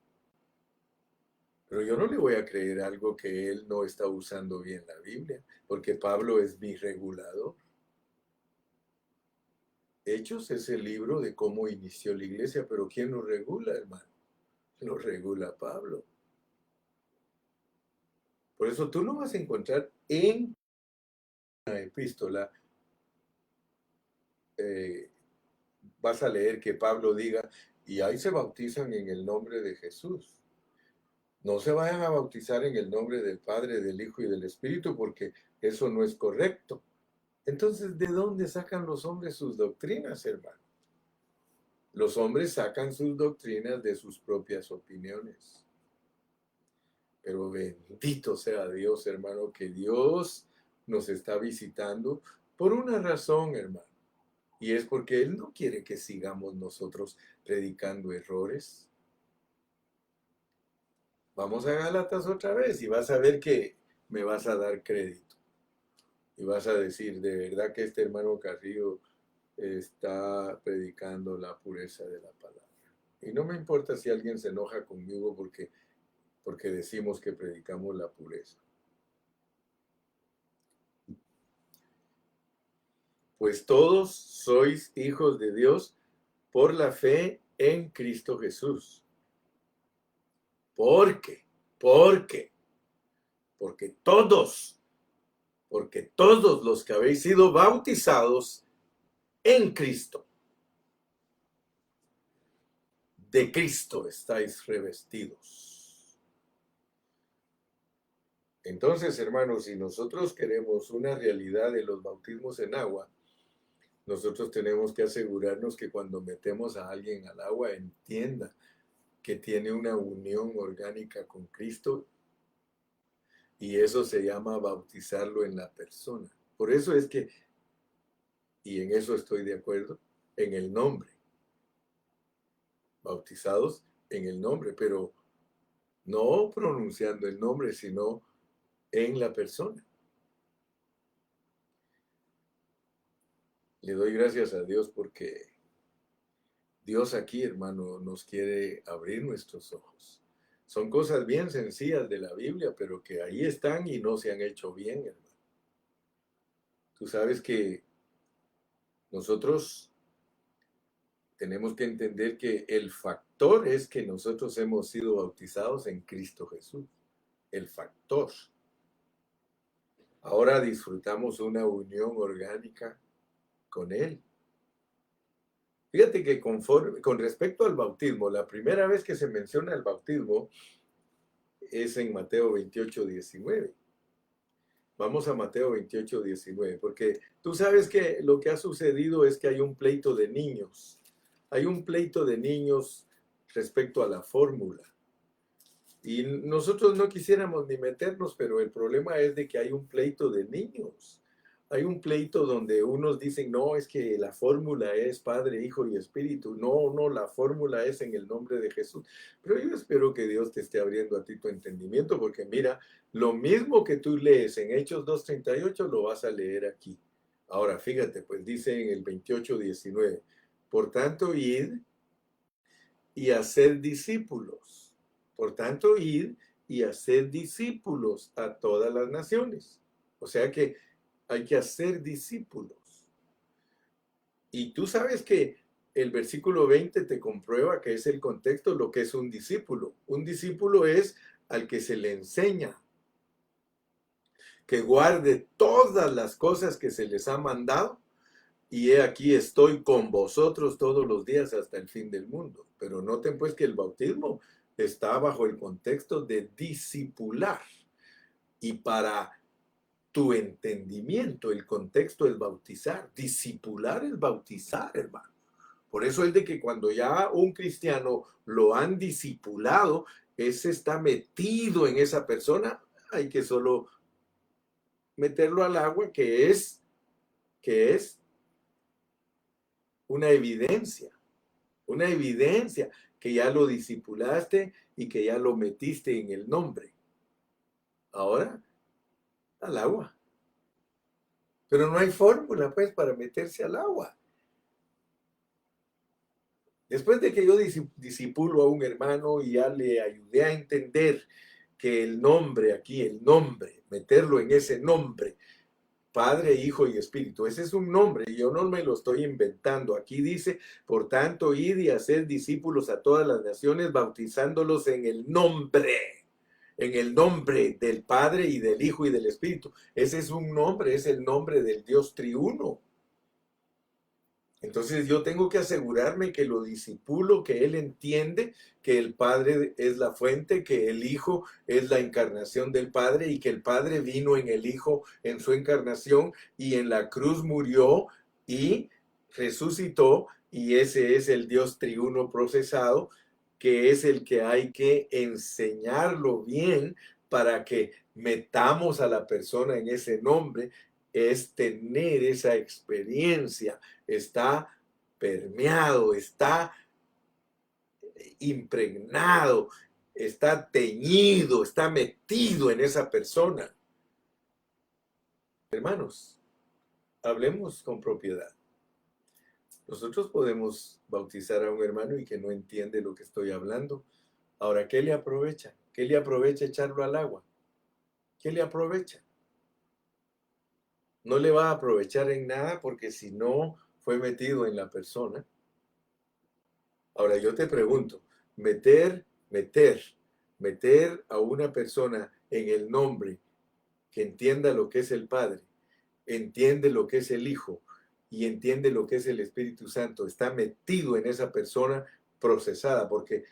Pero yo no le voy a creer algo que él no está usando bien la Biblia, porque Pablo es mi regulador. Hechos es el libro de cómo inició la iglesia, pero ¿quién lo regula, hermano? Lo regula Pablo. Por eso tú no vas a encontrar en la epístola, vas a leer que Pablo diga, y ahí se bautizan en el nombre de Jesús. No se vayan a bautizar en el nombre del Padre, del Hijo y del Espíritu, porque eso no es correcto. Entonces, ¿de dónde sacan los hombres sus doctrinas, hermano? Los hombres sacan sus doctrinas de sus propias opiniones. Pero bendito sea Dios, hermano, que Dios nos está visitando por una razón, hermano. Y es porque Él no quiere que sigamos nosotros predicando errores. Vamos a Gálatas otra vez y vas a ver que me vas a dar crédito. Y vas a decir, de verdad que este hermano Carrillo está predicando la pureza de la palabra. Y no me importa si alguien se enoja conmigo porque decimos que predicamos la pureza. Pues todos sois hijos de Dios por la fe en Cristo Jesús. ¿Por qué? Porque todos los que habéis sido bautizados en Cristo, de Cristo estáis revestidos. Entonces, hermanos, si nosotros queremos una realidad de los bautismos en agua, nosotros tenemos que asegurarnos que cuando metemos a alguien al agua entienda que tiene una unión orgánica con Cristo, y eso se llama bautizarlo en la persona. Por eso es que, y en eso estoy de acuerdo, en el nombre. Bautizados en el nombre, pero no pronunciando el nombre, sino en la persona. Le doy gracias a Dios porque Dios aquí, hermano, nos quiere abrir nuestros ojos. Son cosas bien sencillas de la Biblia, pero que ahí están y no se han hecho bien, hermano. Tú sabes que nosotros tenemos que entender que el factor es que nosotros hemos sido bautizados en Cristo Jesús. El factor. Ahora disfrutamos una unión orgánica con Él. Fíjate que con respecto al bautismo, la primera vez que se menciona el bautismo es en Mateo 28, 19. Vamos a Mateo 28, 19, porque tú sabes que lo que ha sucedido es que hay un pleito de niños. Hay un pleito de niños respecto a la fórmula. Y nosotros no quisiéramos ni meternos, pero el problema es de que hay un pleito de niños. Hay un pleito donde unos dicen, no, es que la fórmula es Padre, Hijo y Espíritu. No, no, la fórmula es en el nombre de Jesús. Pero yo espero que Dios te esté abriendo a ti tu entendimiento, porque mira, lo mismo que tú lees en Hechos 2:38, lo vas a leer aquí. Ahora, fíjate, pues dice en el 28:19, por tanto, id y hacer discípulos. Por tanto, id y hacer discípulos a todas las naciones. O sea que hay que hacer discípulos. Y tú sabes que el versículo 20 te comprueba que es el contexto lo que es un discípulo. Un discípulo es al que se le enseña que guarde todas las cosas que se les ha mandado. Y he aquí estoy con vosotros todos los días hasta el fin del mundo. Pero noten pues que el bautismo está bajo el contexto de discipular. Y para tu entendimiento, el contexto es bautizar. Discipular es bautizar, hermano. Por eso es de que cuando ya un cristiano lo han discipulado, ese está metido en esa persona, hay que solo meterlo al agua, que es una evidencia que ya lo discipulaste y que ya lo metiste en el nombre. Ahora, al agua. Pero no hay fórmula, pues, para meterse al agua. Después de que yo disipulo a un hermano y ya le ayudé a entender que el nombre aquí, el nombre, meterlo en ese nombre, Padre, Hijo y Espíritu. Ese es un nombre y yo no me lo estoy inventando. Aquí dice, por tanto, id y hacer discípulos a todas las naciones, bautizándolos en el nombre del Padre y del Hijo y del Espíritu. Ese es un nombre, es el nombre del Dios triuno. Entonces yo tengo que asegurarme que lo discipulo, que él entiende que el Padre es la fuente, que el Hijo es la encarnación del Padre y que el Padre vino en el Hijo en su encarnación y en la cruz murió y resucitó, y ese es el Dios triuno procesado, que es el que hay que enseñarlo bien para que metamos a la persona en ese nombre, es tener esa experiencia, está permeado, está impregnado, está teñido, está metido en esa persona. Hermanos, hablemos con propiedad. Nosotros podemos bautizar a un hermano y que no entiende lo que estoy hablando. Ahora, ¿qué le aprovecha? ¿Qué le aprovecha echarlo al agua? ¿Qué le aprovecha? No le va a aprovechar en nada porque si no fue metido en la persona. Ahora yo te pregunto, meter a una persona en el nombre que entienda lo que es el Padre, entiende lo que es el Hijo y entiende lo que es el Espíritu Santo, está metido en esa persona procesada, porque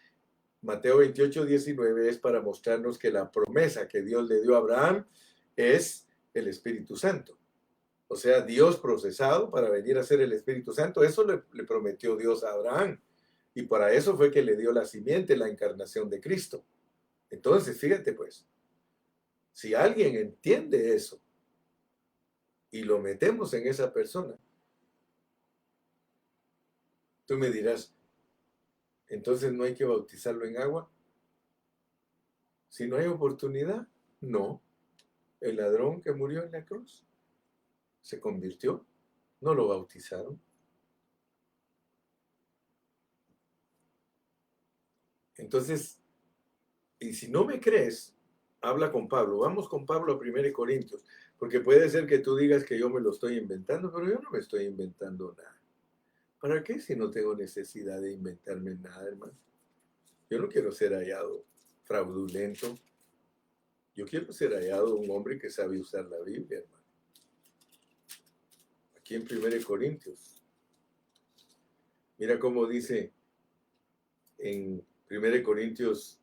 Mateo 28:19 es para mostrarnos que la promesa que Dios le dio a Abraham es el Espíritu Santo. O sea, Dios procesado para venir a ser el Espíritu Santo, eso le prometió Dios a Abraham. Y para eso fue que le dio la simiente, la encarnación de Cristo. Entonces, fíjate pues, si alguien entiende eso y lo metemos en esa persona, tú me dirás, entonces no hay que bautizarlo en agua. Si no hay oportunidad, no. El ladrón que murió en la cruz se convirtió, no lo bautizaron. Entonces, y si no me crees, habla con Pablo. Vamos con Pablo a 1 Corintios, porque puede ser que tú digas que yo me lo estoy inventando, pero yo no me estoy inventando nada. ¿Para qué si no tengo necesidad de inventarme nada, hermano? Yo no quiero ser hallado fraudulento. Yo quiero ser hallado un hombre que sabe usar la Biblia, hermano. Aquí en 1 Corintios. Mira cómo dice en 1 Corintios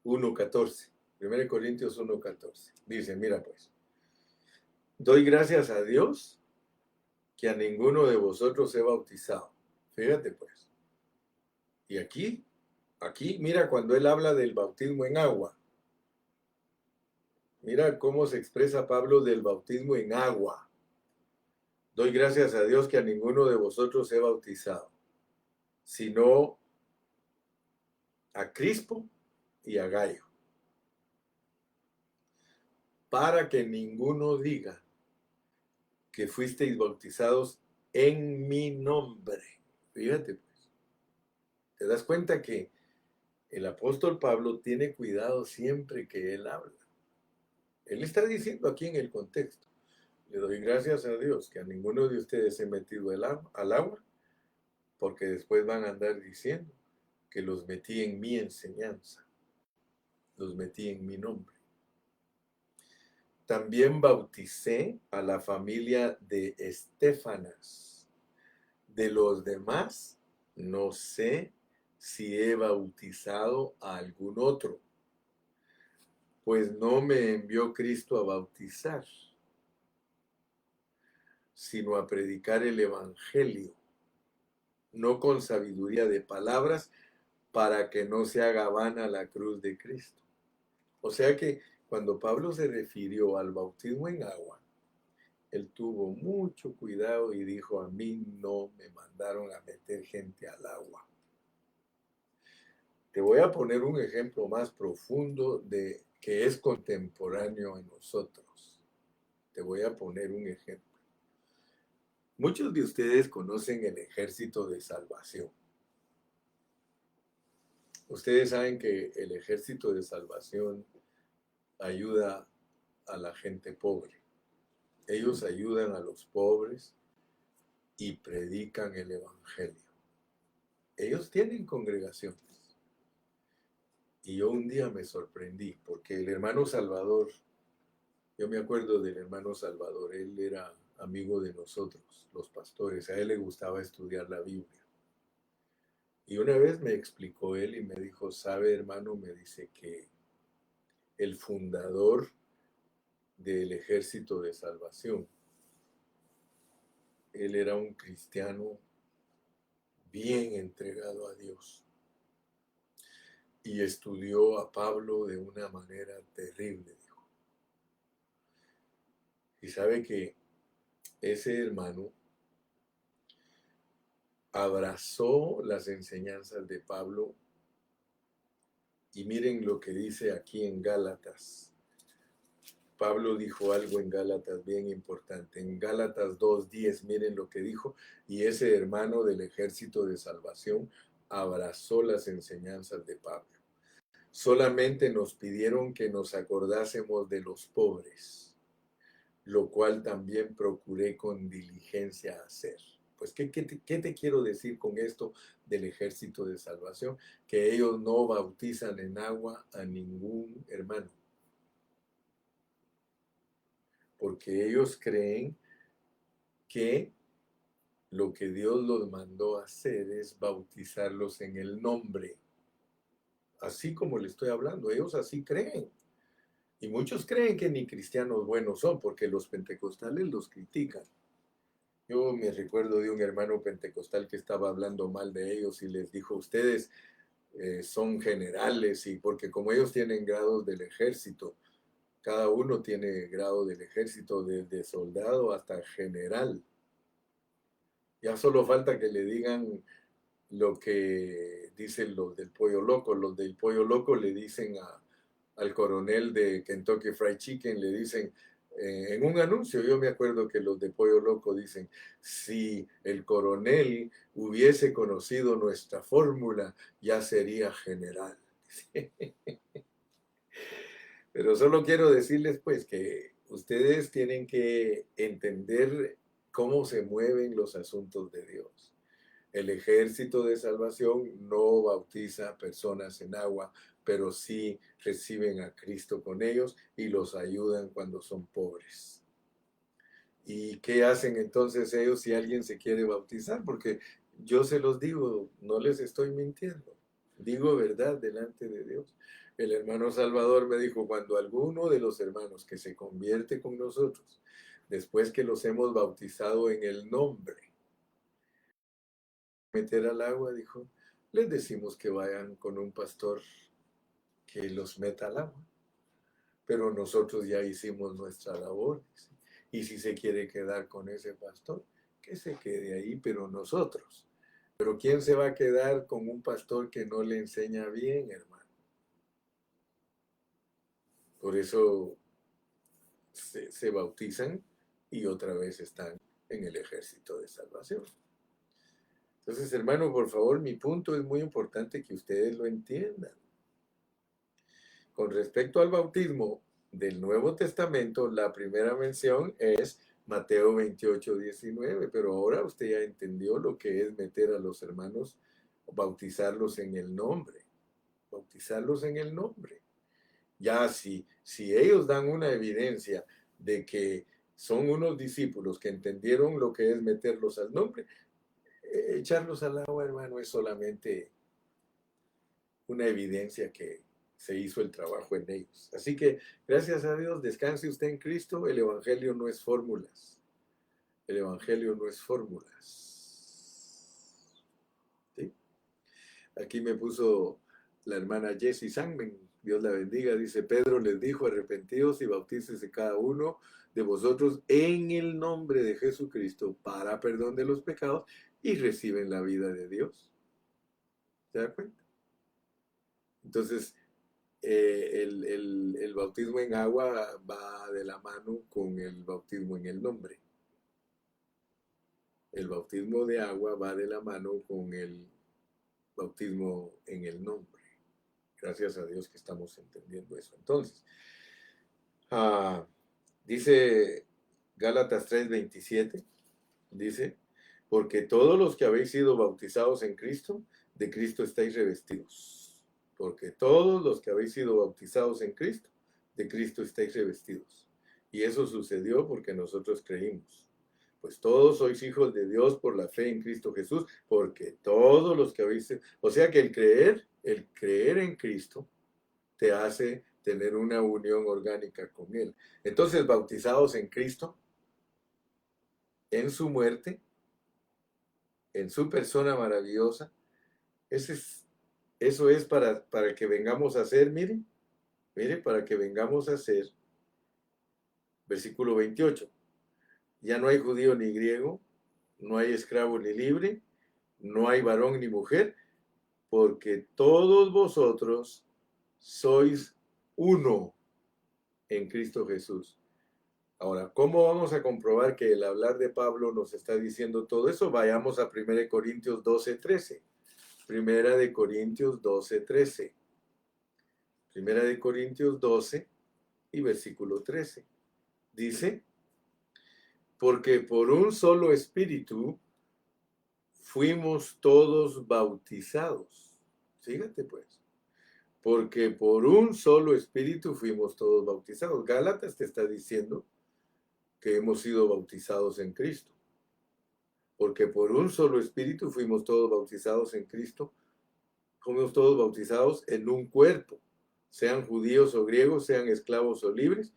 1:14. 1 Corintios 1:14. Dice, mira pues, doy gracias a Dios que a ninguno de vosotros he bautizado. Fíjate pues. Y aquí, mira cuando él habla del bautismo en agua. Mira cómo se expresa Pablo del bautismo en agua. Doy gracias a Dios que a ninguno de vosotros he bautizado, sino a Crispo y a Gayo, para que ninguno diga que fuisteis bautizados en mi nombre. Fíjate pues, te das cuenta que el apóstol Pablo tiene cuidado siempre que él habla. Él está diciendo aquí en el contexto, le doy gracias a Dios que a ninguno de ustedes he metido al agua, porque después van a andar diciendo que los metí en mi enseñanza, los metí en mi nombre. También bauticé a la familia de Estéfanas. De los demás, no sé si he bautizado a algún otro, pues no me envió Cristo a bautizar, sino a predicar el Evangelio, no con sabiduría de palabras, para que no se haga vana la cruz de Cristo. O sea que cuando Pablo se refirió al bautismo en agua, él tuvo mucho cuidado y dijo, a mí no me mandaron a meter gente al agua. Te voy a poner un ejemplo más profundo de que es contemporáneo en nosotros. Te voy a poner un ejemplo. Muchos de ustedes conocen el Ejército de Salvación. Ustedes saben que el Ejército de Salvación ayuda a la gente pobre. Ellos ayudan a los pobres y predican el Evangelio. Ellos tienen congregaciones. Y yo un día me sorprendí porque el hermano Salvador, yo me acuerdo del hermano Salvador, él era amigo de nosotros, los pastores. A él le gustaba estudiar la Biblia. Y una vez me explicó él y me dijo, sabe hermano, me dice que el fundador del Ejército de Salvación, él era un cristiano bien entregado a Dios y estudió a Pablo de una manera terrible, dijo. Y sabe que ese hermano abrazó las enseñanzas de Pablo y miren lo que dice aquí en Gálatas. Pablo dijo algo en Gálatas bien importante. En Gálatas 2:10, miren lo que dijo. Y ese hermano del Ejército de Salvación abrazó las enseñanzas de Pablo. Solamente nos pidieron que nos acordásemos de los pobres, lo cual también procuré con diligencia hacer. Pues, ¿qué te quiero decir con esto del Ejército de Salvación? Que ellos no bautizan en agua a ningún hermano. Porque ellos creen que lo que Dios los mandó a hacer es bautizarlos en el nombre. Así como le estoy hablando, ellos así creen. Y muchos creen que ni cristianos buenos son, porque los pentecostales los critican. Yo me recuerdo de un hermano pentecostal que estaba hablando mal de ellos y les dijo, ustedes son generales, y porque como ellos tienen grados del ejército, cada uno tiene grado del ejército, desde soldado hasta general. Ya solo falta que le digan lo que dicen los del Pollo Loco. Los del Pollo Loco le dicen al coronel de Kentucky Fried Chicken, le dicen, en un anuncio, yo me acuerdo que los de Pollo Loco dicen, si el coronel hubiese conocido nuestra fórmula, ya sería general. Pero solo quiero decirles pues que ustedes tienen que entender cómo se mueven los asuntos de Dios. El Ejército de Salvación no bautiza personas en agua, pero sí reciben a Cristo con ellos y los ayudan cuando son pobres. ¿Y qué hacen entonces ellos si alguien se quiere bautizar? Porque yo se los digo, no les estoy mintiendo. Digo verdad delante de Dios. El hermano Salvador me dijo, cuando alguno de los hermanos que se convierte con nosotros, después que los hemos bautizado en el nombre, meter al agua, dijo, les decimos que vayan con un pastor que los meta al agua. Pero nosotros ya hicimos nuestra labor. Y si se quiere quedar con ese pastor, que se quede ahí, pero nosotros. Pero ¿quién se va a quedar con un pastor que no le enseña bien, hermano? Por eso se bautizan y otra vez están en el Ejército de Salvación. Entonces, hermano, por favor, mi punto es muy importante que ustedes lo entiendan. Con respecto al bautismo del Nuevo Testamento, la primera mención es Mateo 28:19, pero ahora usted ya entendió lo que es meter a los hermanos, bautizarlos en el nombre, bautizarlos en el nombre. Ya si ellos dan una evidencia de que son unos discípulos que entendieron lo que es meterlos al nombre, echarlos al agua, hermano, es solamente una evidencia que se hizo el trabajo en ellos. Así que, gracias a Dios, descanse usted en Cristo. El Evangelio no es fórmulas. El Evangelio no es fórmulas. ¿Sí? Aquí me puso la hermana Jessie Sangmen, Dios la bendiga, dice, Pedro les dijo, arrepentidos y bautícese cada uno de vosotros en el nombre de Jesucristo para perdón de los pecados y reciben la vida de Dios. ¿Se da cuenta? Entonces, el bautismo en agua va de la mano con el bautismo en el nombre. El bautismo de agua va de la mano con el bautismo en el nombre. Gracias a Dios que estamos entendiendo eso. Entonces, dice Gálatas 3:27, dice, porque todos los que habéis sido bautizados en Cristo, de Cristo estáis revestidos. Porque todos los que habéis sido bautizados en Cristo, de Cristo estáis revestidos. Y eso sucedió porque nosotros creímos. pues todos sois hijos de Dios por la fe en Cristo Jesús, porque todos los que habéis... O sea que el creer en Cristo te hace tener una unión orgánica con Él. Entonces, bautizados en Cristo, en su muerte, en su persona maravillosa, eso es para que vengamos a ser, mire, para que vengamos a ser, versículo 28, ya no hay judío ni griego, no hay esclavo ni libre, no hay varón ni mujer, porque todos vosotros sois uno en Cristo Jesús. Ahora, ¿cómo vamos a comprobar que el hablar de Pablo nos está diciendo todo eso? Vayamos a 1 Corintios 12:13. Primera de Corintios 12:13. Primera de Corintios 12 y versículo 13. Dice, porque por un solo espíritu fuimos todos bautizados. Fíjate pues, porque por un solo espíritu fuimos todos bautizados. Gálatas te está diciendo que hemos sido bautizados en Cristo. Porque por un solo espíritu fuimos todos bautizados en Cristo. Fuimos todos bautizados en un cuerpo, sean judíos o griegos, sean esclavos o libres,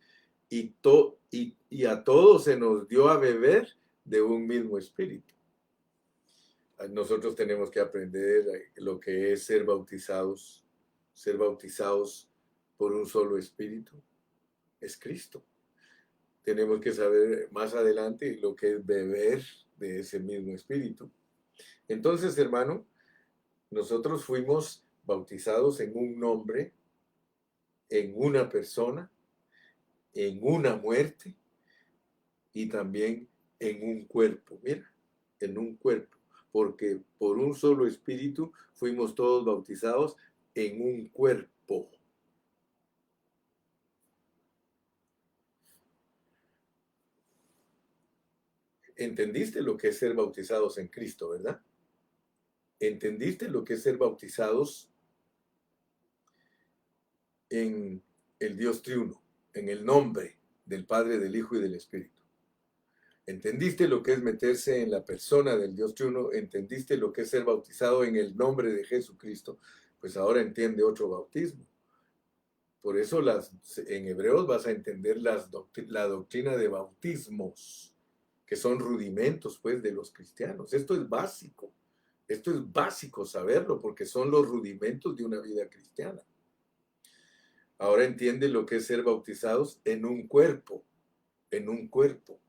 y a todos se nos dio a beber de un mismo espíritu. Nosotros tenemos que aprender lo que es ser bautizados por un solo espíritu. Es Cristo. Tenemos que saber más adelante lo que es beber de ese mismo espíritu. Entonces, hermano, nosotros fuimos bautizados en un nombre, en una persona, en una muerte y también en un cuerpo. Mira, en un cuerpo. Porque por un solo espíritu fuimos todos bautizados en un cuerpo. ¿Entendiste lo que es ser bautizados en Cristo, verdad? ¿Entendiste lo que es ser bautizados en el Dios triuno, en el nombre del Padre, del Hijo y del Espíritu? ¿Entendiste lo que es meterse en la persona del Dios triuno? ¿Entendiste lo que es ser bautizado en el nombre de Jesucristo? Pues ahora entiende otro bautismo. Por eso en Hebreos vas a entender la doctrina de bautismos, que son rudimentos pues de los cristianos. Esto es básico saberlo porque son los rudimentos de una vida cristiana. Ahora entiende lo que es ser bautizados en un cuerpo, en un cuerpo.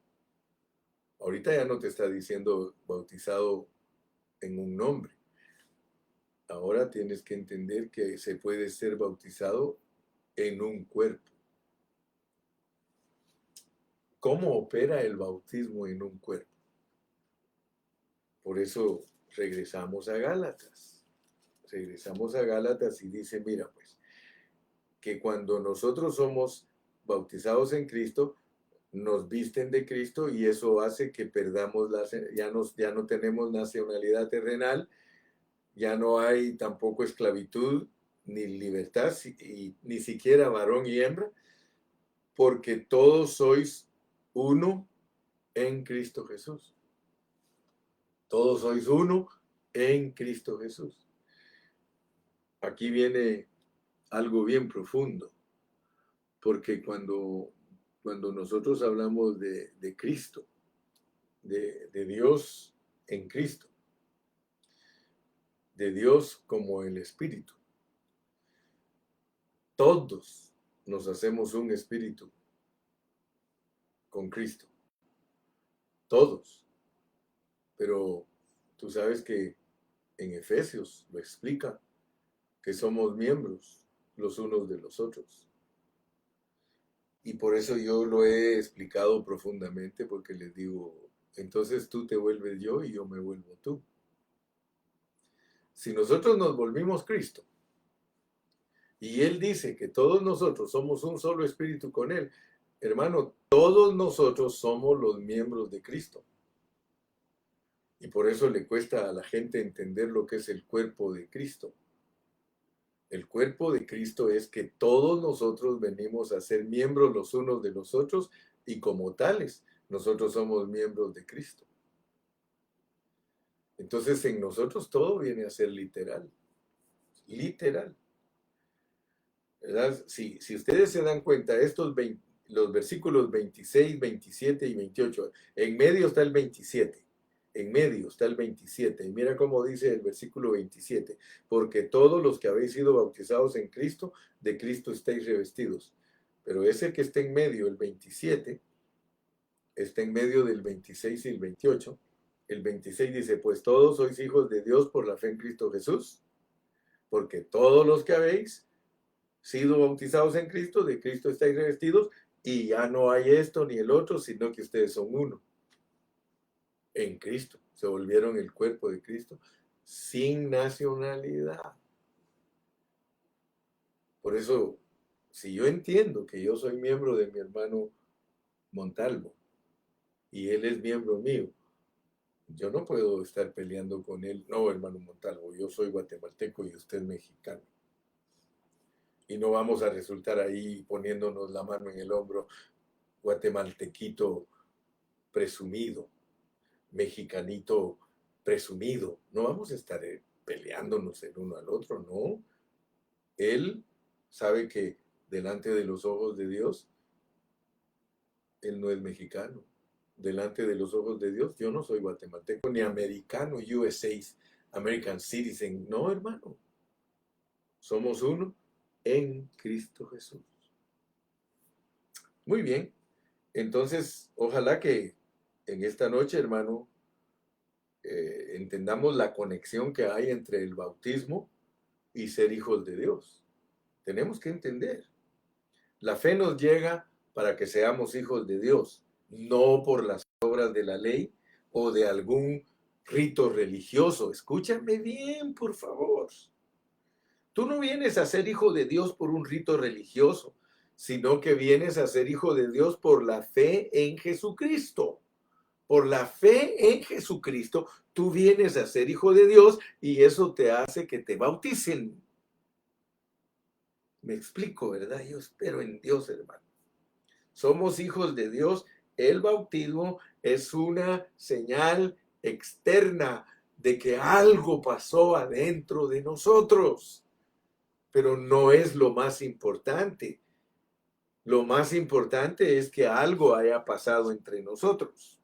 Ahorita ya no te está diciendo bautizado en un nombre. Ahora tienes que entender que se puede ser bautizado en un cuerpo. ¿Cómo opera el bautismo en un cuerpo? Por eso regresamos a Gálatas. Regresamos a Gálatas y dice, mira pues, que cuando nosotros somos bautizados en Cristo, nos visten de Cristo y eso hace que perdamos ya no tenemos nacionalidad terrenal, ya no hay tampoco esclavitud ni libertad, y ni siquiera varón y hembra, porque todos sois uno en Cristo Jesús. Todos sois uno en Cristo Jesús. Aquí viene algo bien profundo, porque cuando nosotros hablamos de Cristo, de Dios en Cristo, de Dios como el Espíritu, todos nos hacemos un espíritu con Cristo. Todos. Pero tú sabes que en Efesios lo explica, que somos miembros los unos de los otros. Y por eso yo lo he explicado profundamente, porque les digo, entonces tú te vuelves yo y yo me vuelvo tú. Si nosotros nos volvimos Cristo, y Él dice que todos nosotros somos un solo espíritu con Él, hermano, todos nosotros somos los miembros de Cristo. Y por eso le cuesta a la gente entender lo que es el cuerpo de Cristo. El cuerpo de Cristo es que todos nosotros venimos a ser miembros los unos de los otros y como tales nosotros somos miembros de Cristo. Entonces en nosotros todo viene a ser literal. Literal. ¿Verdad? Si ustedes se dan cuenta, los versículos 26, 27 y 28, en medio está el 27. En medio está el 27. Y mira cómo dice el versículo 27. Porque todos los que habéis sido bautizados en Cristo, de Cristo estáis revestidos. Pero ese que está en medio, el 27, está en medio del 26 y el 28. El 26 dice, pues todos sois hijos de Dios por la fe en Cristo Jesús. Porque todos los que habéis sido bautizados en Cristo, de Cristo estáis revestidos, y ya no hay esto ni el otro, sino que ustedes son uno. En Cristo. Se volvieron el cuerpo de Cristo sin nacionalidad. Por eso, si yo entiendo que yo soy miembro de mi hermano Montalvo y él es miembro mío, yo no puedo estar peleando con él. No, hermano Montalvo, yo soy guatemalteco y usted mexicano. Y no vamos a resultar ahí poniéndonos la mano en el hombro, guatemaltequito presumido, mexicanito presumido. No vamos a estar peleándonos el uno al otro, no. Él sabe que delante de los ojos de Dios, él no es mexicano. Delante de los ojos de Dios, yo no soy guatemalteco ni americano, USA, American Citizen. No, hermano. Somos uno en Cristo Jesús. Muy bien. Entonces, ojalá que en esta noche, hermano, entendamos la conexión que hay entre el bautismo y ser hijos de Dios. Tenemos que entender. La fe nos llega para que seamos hijos de Dios, no por las obras de la ley o de algún rito religioso. Escúchame bien, por favor. Tú no vienes a ser hijo de Dios por un rito religioso, sino que vienes a ser hijo de Dios por la fe en Jesucristo. Por la fe en Jesucristo, tú vienes a ser hijo de Dios y eso te hace que te bauticen. Me explico, ¿verdad? Yo espero en Dios, hermano. Somos hijos de Dios. El bautismo es una señal externa de que algo pasó adentro de nosotros. Pero no es lo más importante. Lo más importante es que algo haya pasado entre nosotros.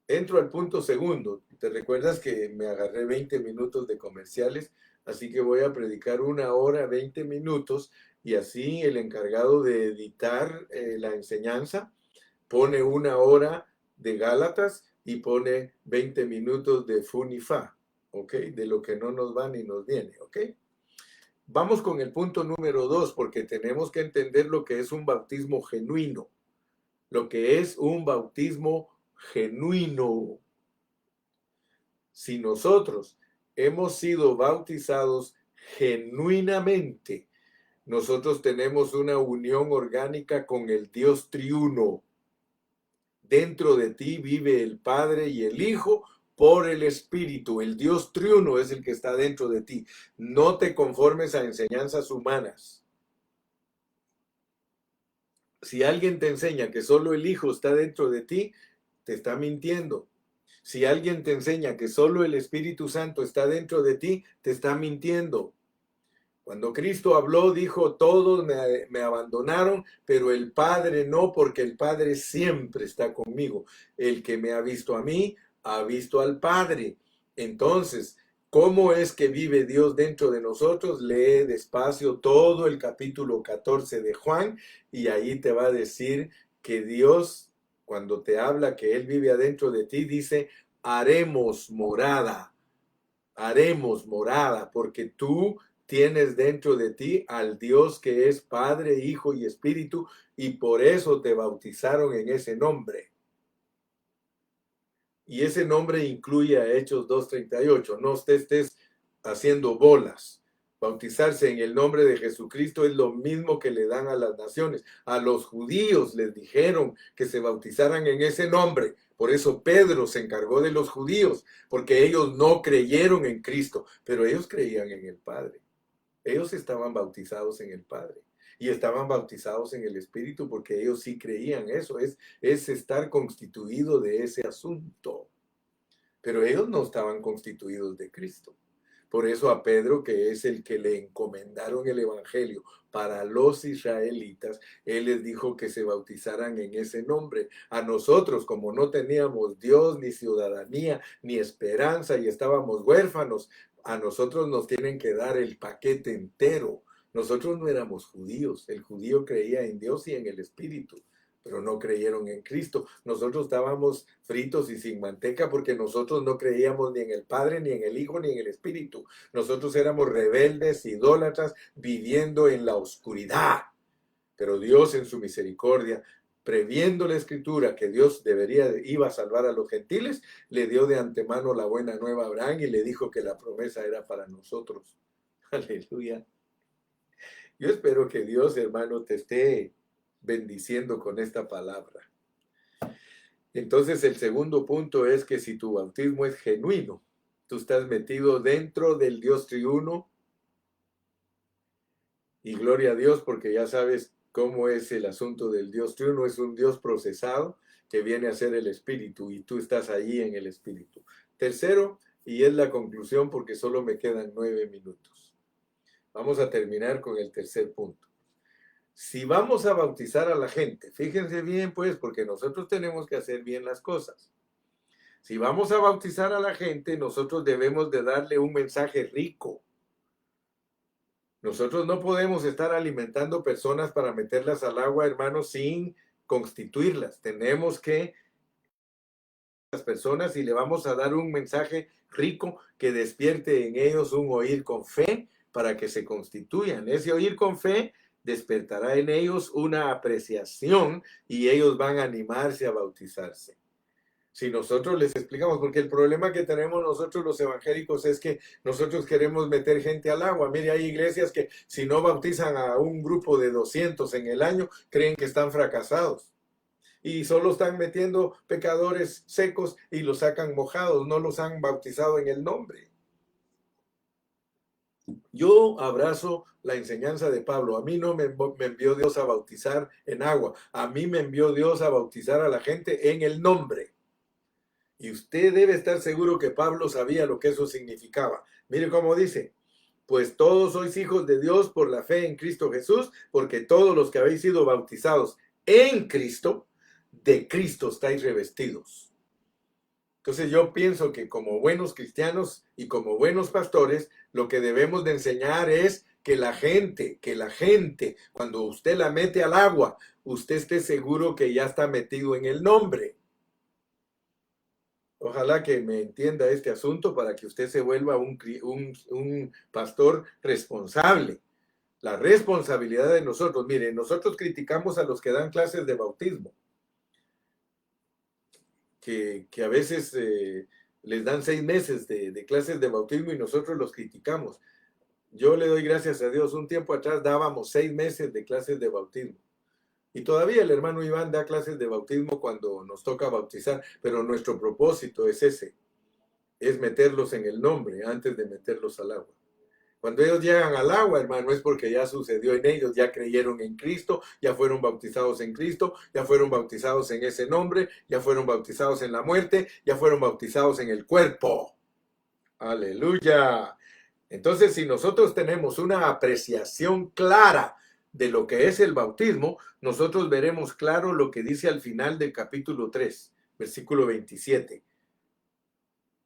Entro al punto segundo. ¿Te recuerdas que me agarré 20 minutos de comerciales? Así que voy a predicar 1 hora, 20 minutos, y así el encargado de editar la enseñanza pone 1 hora de Gálatas y pone 20 minutos de Funifa, ¿ok? De lo que no nos va ni nos viene, ¿ok? Vamos con el punto número 2, porque tenemos que entender lo que es un bautismo genuino. Lo que es un bautismo genuino. Si nosotros hemos sido bautizados genuinamente, nosotros tenemos una unión orgánica con el Dios triuno. Dentro de ti vive el Padre y el Hijo por el Espíritu. El Dios triuno es el que está dentro de ti. No te conformes a enseñanzas humanas. Si alguien te enseña que solo el Hijo está dentro de ti, te está mintiendo. Si alguien te enseña que solo el Espíritu Santo está dentro de ti, te está mintiendo. Cuando Cristo habló, dijo, todos me abandonaron, pero el Padre no, porque el Padre siempre está conmigo. El que me ha visto a mí, ha visto al Padre. Entonces, ¿cómo es que vive Dios dentro de nosotros? Lee despacio todo el capítulo 14 de Juan y ahí te va a decir que Dios, cuando te habla que Él vive adentro de ti, dice, haremos morada, porque tú tienes dentro de ti al Dios que es Padre, Hijo y Espíritu, y por eso te bautizaron en ese nombre. Y ese nombre incluye a Hechos 2:38. No te estés haciendo bolas. Bautizarse en el nombre de Jesucristo es lo mismo que le dan a las naciones. A los judíos les dijeron que se bautizaran en ese nombre. Por eso Pedro se encargó de los judíos, porque ellos no creyeron en Cristo, pero ellos creían en el Padre. Ellos estaban bautizados en el Padre. y estaban bautizados en el Espíritu porque ellos sí creían eso, es estar constituido de ese asunto. Pero ellos no estaban constituidos de Cristo. Por eso a Pedro, que es el que le encomendaron el Evangelio para los israelitas, él les dijo que se bautizaran en ese nombre. A nosotros, como no teníamos Dios, ni ciudadanía, ni esperanza, y estábamos huérfanos, a nosotros nos tienen que dar el paquete entero. Nosotros no éramos judíos. El judío creía en Dios y en el Espíritu, pero no creyeron en Cristo. Nosotros estábamos fritos y sin manteca porque nosotros no creíamos ni en el Padre, ni en el Hijo, ni en el Espíritu. Nosotros éramos rebeldes, idólatras, viviendo en la oscuridad. Pero Dios en su misericordia, previendo la Escritura que Dios iba a salvar a los gentiles, le dio de antemano la buena nueva a Abraham y le dijo que la promesa era para nosotros. Aleluya. Yo espero que Dios, hermano, te esté bendiciendo con esta palabra. Entonces el segundo punto es que si tu bautismo es genuino, tú estás metido dentro del Dios triuno, y gloria a Dios porque ya sabes cómo es el asunto del Dios triuno, es un Dios procesado que viene a ser el Espíritu y tú estás ahí en el Espíritu. Tercero, y es la conclusión porque solo me quedan 9 minutos. Vamos a terminar con el tercer punto. Si vamos a bautizar a la gente, fíjense bien pues, porque nosotros tenemos que hacer bien las cosas. Si vamos a bautizar a la gente, nosotros debemos de darle un mensaje rico. Nosotros no podemos estar alimentando personas para meterlas al agua, hermanos, sin constituirlas. Tenemos que las personas y le vamos a dar un mensaje rico que despierte en ellos un oír con fe para que se constituyan. Ese oír con fe despertará en ellos una apreciación y ellos van a animarse a bautizarse. Si nosotros les explicamos, porque el problema que tenemos nosotros los evangélicos es que nosotros queremos meter gente al agua. Mire, hay iglesias que si no bautizan a un grupo de 200 en el año, creen que están fracasados. Y solo están metiendo pecadores secos y los sacan mojados, no los han bautizado en el nombre. Yo abrazo la enseñanza de Pablo. A mí no me envió Dios a bautizar en agua. A mí me envió Dios a bautizar a la gente en el nombre. Y usted debe estar seguro que Pablo sabía lo que eso significaba. Mire cómo dice: pues todos sois hijos de Dios por la fe en Cristo Jesús, porque todos los que habéis sido bautizados en Cristo, de Cristo estáis revestidos. Entonces yo pienso que como buenos cristianos y como buenos pastores, lo que debemos de enseñar es que la gente, cuando usted la mete al agua, usted esté seguro que ya está metido en el nombre. Ojalá que me entienda este asunto para que usted se vuelva un pastor responsable. La responsabilidad de nosotros, miren, nosotros criticamos a los que dan clases de bautismo, que a veces les dan 6 meses de clases de bautismo y nosotros los criticamos. Yo le doy gracias a Dios, un tiempo atrás dábamos 6 meses de clases de bautismo. Y todavía el hermano Iván da clases de bautismo cuando nos toca bautizar, pero nuestro propósito es ese, es meterlos en el nombre antes de meterlos al agua. Cuando ellos llegan al agua, hermano, es porque ya sucedió en ellos, ya creyeron en Cristo, ya fueron bautizados en Cristo, ya fueron bautizados en ese nombre, ya fueron bautizados en la muerte, ya fueron bautizados en el cuerpo. Aleluya. Entonces, si nosotros tenemos una apreciación clara de lo que es el bautismo, nosotros veremos claro lo que dice al final del capítulo 3, versículo 27.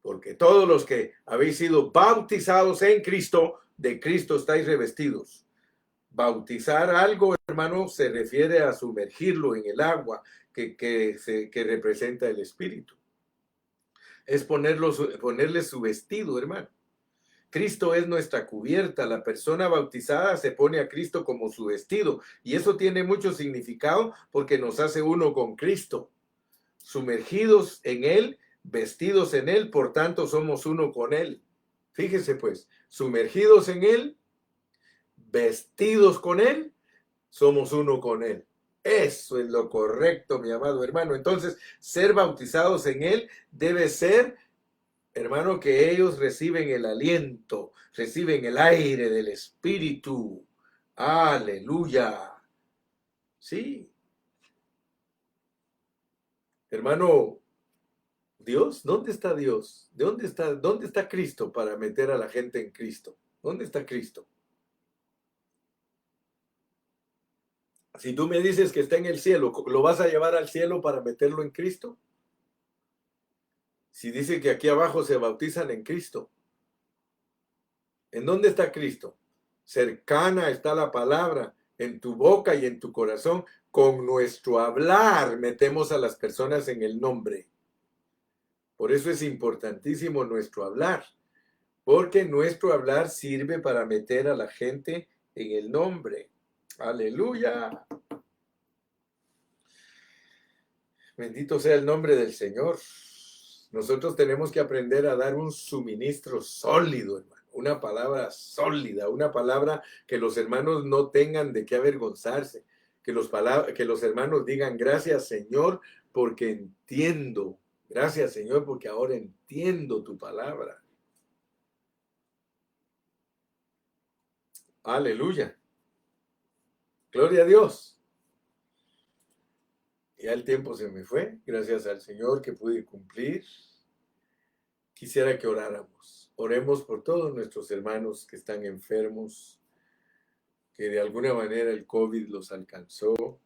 Porque todos los que habéis sido bautizados en Cristo, de Cristo estáis revestidos. Bautizar algo, hermano, se refiere a sumergirlo en el agua que representa el Espíritu. Es ponerle su vestido, hermano. Cristo es nuestra cubierta. La persona bautizada se pone a Cristo como su vestido. Y eso tiene mucho significado porque nos hace uno con Cristo. Sumergidos en Él, vestidos en Él, por tanto somos uno con Él. Fíjese pues, sumergidos en Él, vestidos con Él, somos uno con Él. Eso es lo correcto, mi amado hermano. Entonces, ser bautizados en Él debe ser, hermano, que ellos reciben el aliento, reciben el aire del Espíritu. Aleluya. Sí, hermano, Dios, ¿dónde está Dios? Dónde está Cristo para meter a la gente en Cristo? ¿Dónde está Cristo? Si tú me dices que está en el cielo, ¿lo vas a llevar al cielo para meterlo en Cristo? Si dice que aquí abajo se bautizan en Cristo, ¿en dónde está Cristo? Cercana está la palabra, en tu boca y en tu corazón. Con nuestro hablar metemos a las personas en el nombre. Por eso es importantísimo nuestro hablar, porque nuestro hablar sirve para meter a la gente en el nombre. Aleluya. Bendito sea el nombre del Señor. Nosotros tenemos que aprender a dar un suministro sólido, hermano. Una palabra sólida, una palabra que los hermanos no tengan de qué avergonzarse. Que los hermanos digan gracias, Señor, porque entiendo. Gracias, Señor, porque ahora entiendo tu palabra. Aleluya. Gloria a Dios. Ya el tiempo se me fue. Gracias al Señor que pude cumplir. Quisiera que oráramos. Oremos por todos nuestros hermanos que están enfermos, que de alguna manera el COVID los alcanzó.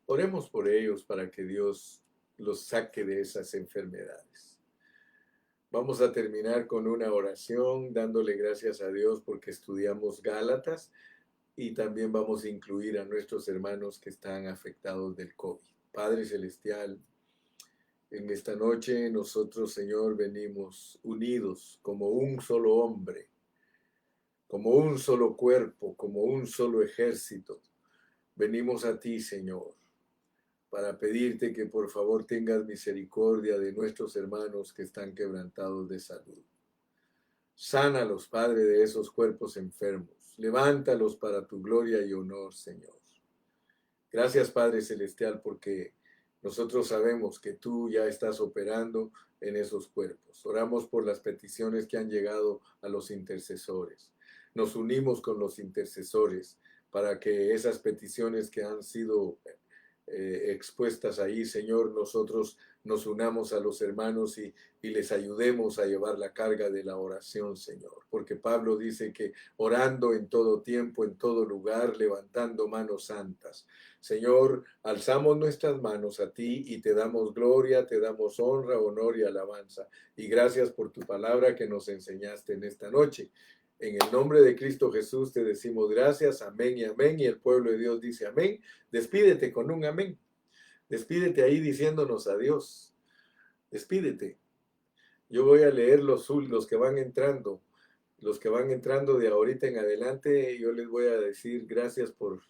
Oremos por ellos para que Dios los saque de esas enfermedades. Vamos a terminar con una oración dándole gracias a Dios porque estudiamos Gálatas y también vamos a incluir a nuestros hermanos que están afectados del COVID. Padre Celestial, en esta noche nosotros, Señor, venimos unidos como un solo hombre, como un solo cuerpo, como un solo ejército. Venimos a ti, Señor, para pedirte que por favor tengas misericordia de nuestros hermanos que están quebrantados de salud. Sánalos, Padre, de esos cuerpos enfermos. Levántalos para tu gloria y honor, Señor. Gracias, Padre Celestial, porque nosotros sabemos que tú ya estás operando en esos cuerpos. Oramos por las peticiones que han llegado a los intercesores. Nos unimos con los intercesores para que esas peticiones que han sido expuestas ahí, Señor, nosotros nos unamos a los hermanos y les ayudemos a llevar la carga de la oración, Señor. Porque Pablo dice que orando en todo tiempo, en todo lugar, levantando manos santas. Señor, alzamos nuestras manos a ti y te damos gloria, te damos honra, honor y alabanza. Y gracias por tu palabra que nos enseñaste en esta noche. En el nombre de Cristo Jesús te decimos gracias, amén y amén. Y el pueblo de Dios dice amén. Despídete con un amén. Despídete ahí diciéndonos adiós. Despídete. Yo voy a leer los que van entrando. Los que van entrando de ahorita en adelante, yo les voy a decir gracias por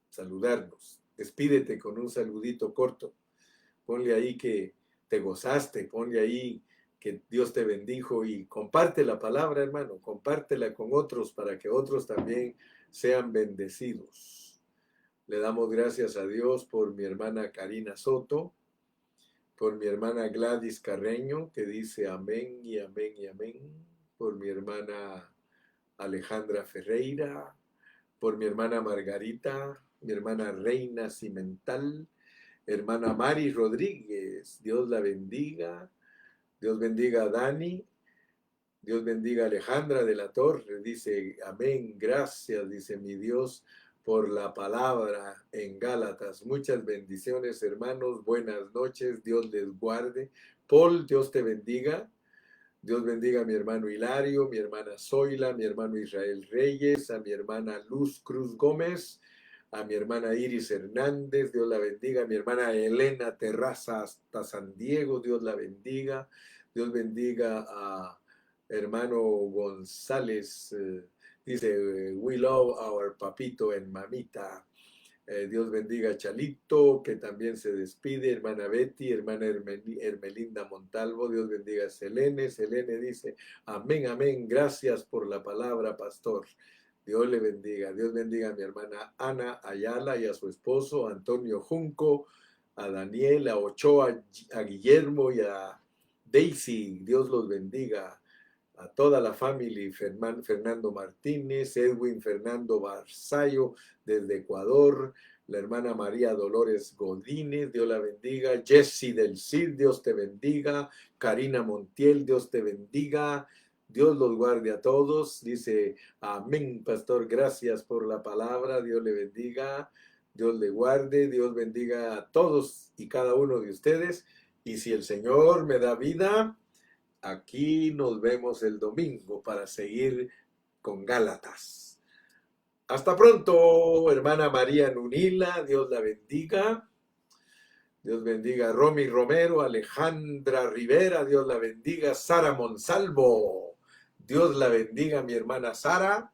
saludarnos. Despídete con un saludito corto. Ponle ahí que te gozaste, ponle ahí que Dios te bendijo y comparte la palabra, hermano, compártela con otros para que otros también sean bendecidos. Le damos gracias a Dios por mi hermana Karina Soto, por mi hermana Gladys Carreño, que dice amén y amén y amén, por mi hermana Alejandra Ferreira, por mi hermana Margarita, mi hermana Reina Cimental, hermana Mari Rodríguez, Dios la bendiga, Dios bendiga a Dani, Dios bendiga a Alejandra de la Torre, dice amén, gracias, dice mi Dios, por la palabra en Gálatas. Muchas bendiciones, hermanos, buenas noches, Dios les guarde. Paul, Dios te bendiga. Dios bendiga a mi hermano Hilario, mi hermana Zoila, mi hermano Israel Reyes, a mi hermana Luz Cruz Gómez, a mi hermana Iris Hernández, Dios la bendiga, a mi hermana Elena Terraza hasta San Diego, Dios la bendiga. Dios bendiga a hermano González, dice, we love our papito and mamita. Dios bendiga a Chalito, que también se despide, hermana Betty, hermana Hermelinda Montalvo, Dios bendiga a Selene. Selene dice, amén, amén, gracias por la palabra, pastor. Dios le bendiga. Dios bendiga a mi hermana Ana Ayala y a su esposo Antonio Junco, a Daniel, a Ochoa, a Guillermo y a Daisy. Dios los bendiga. a toda la familia, Fernando Martínez, Edwin Fernando Barzallo desde Ecuador, la hermana María Dolores Godínez, Dios la bendiga, Jessy del Cid, Dios te bendiga, Karina Montiel, Dios te bendiga, Dios los guarde a todos, dice, amén, pastor, gracias por la palabra, Dios le bendiga, Dios le guarde, Dios bendiga a todos y cada uno de ustedes, y si el Señor me da vida, aquí nos vemos el domingo para seguir con Gálatas. Hasta pronto, hermana María Nunila, Dios la bendiga. Dios bendiga a Romy Romero, Alejandra Rivera, Dios la bendiga, Sara Monsalvo, Dios la bendiga, mi hermana Sara.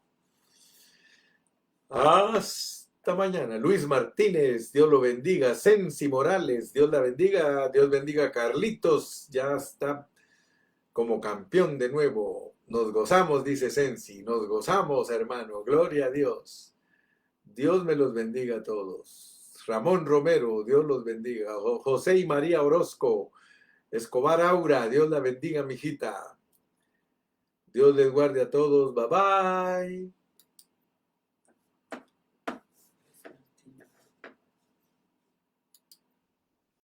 Hasta mañana. Luis Martínez, Dios lo bendiga. Sensi Morales, Dios la bendiga. Dios bendiga a Carlitos, ya está como campeón de nuevo. Nos gozamos, dice Sensi, nos gozamos, hermano, gloria a Dios. Dios me los bendiga a todos. Ramón Romero, Dios los bendiga. José y María Orozco, Escobar Aura, Dios la bendiga, mijita. Dios les guarde a todos, bye bye.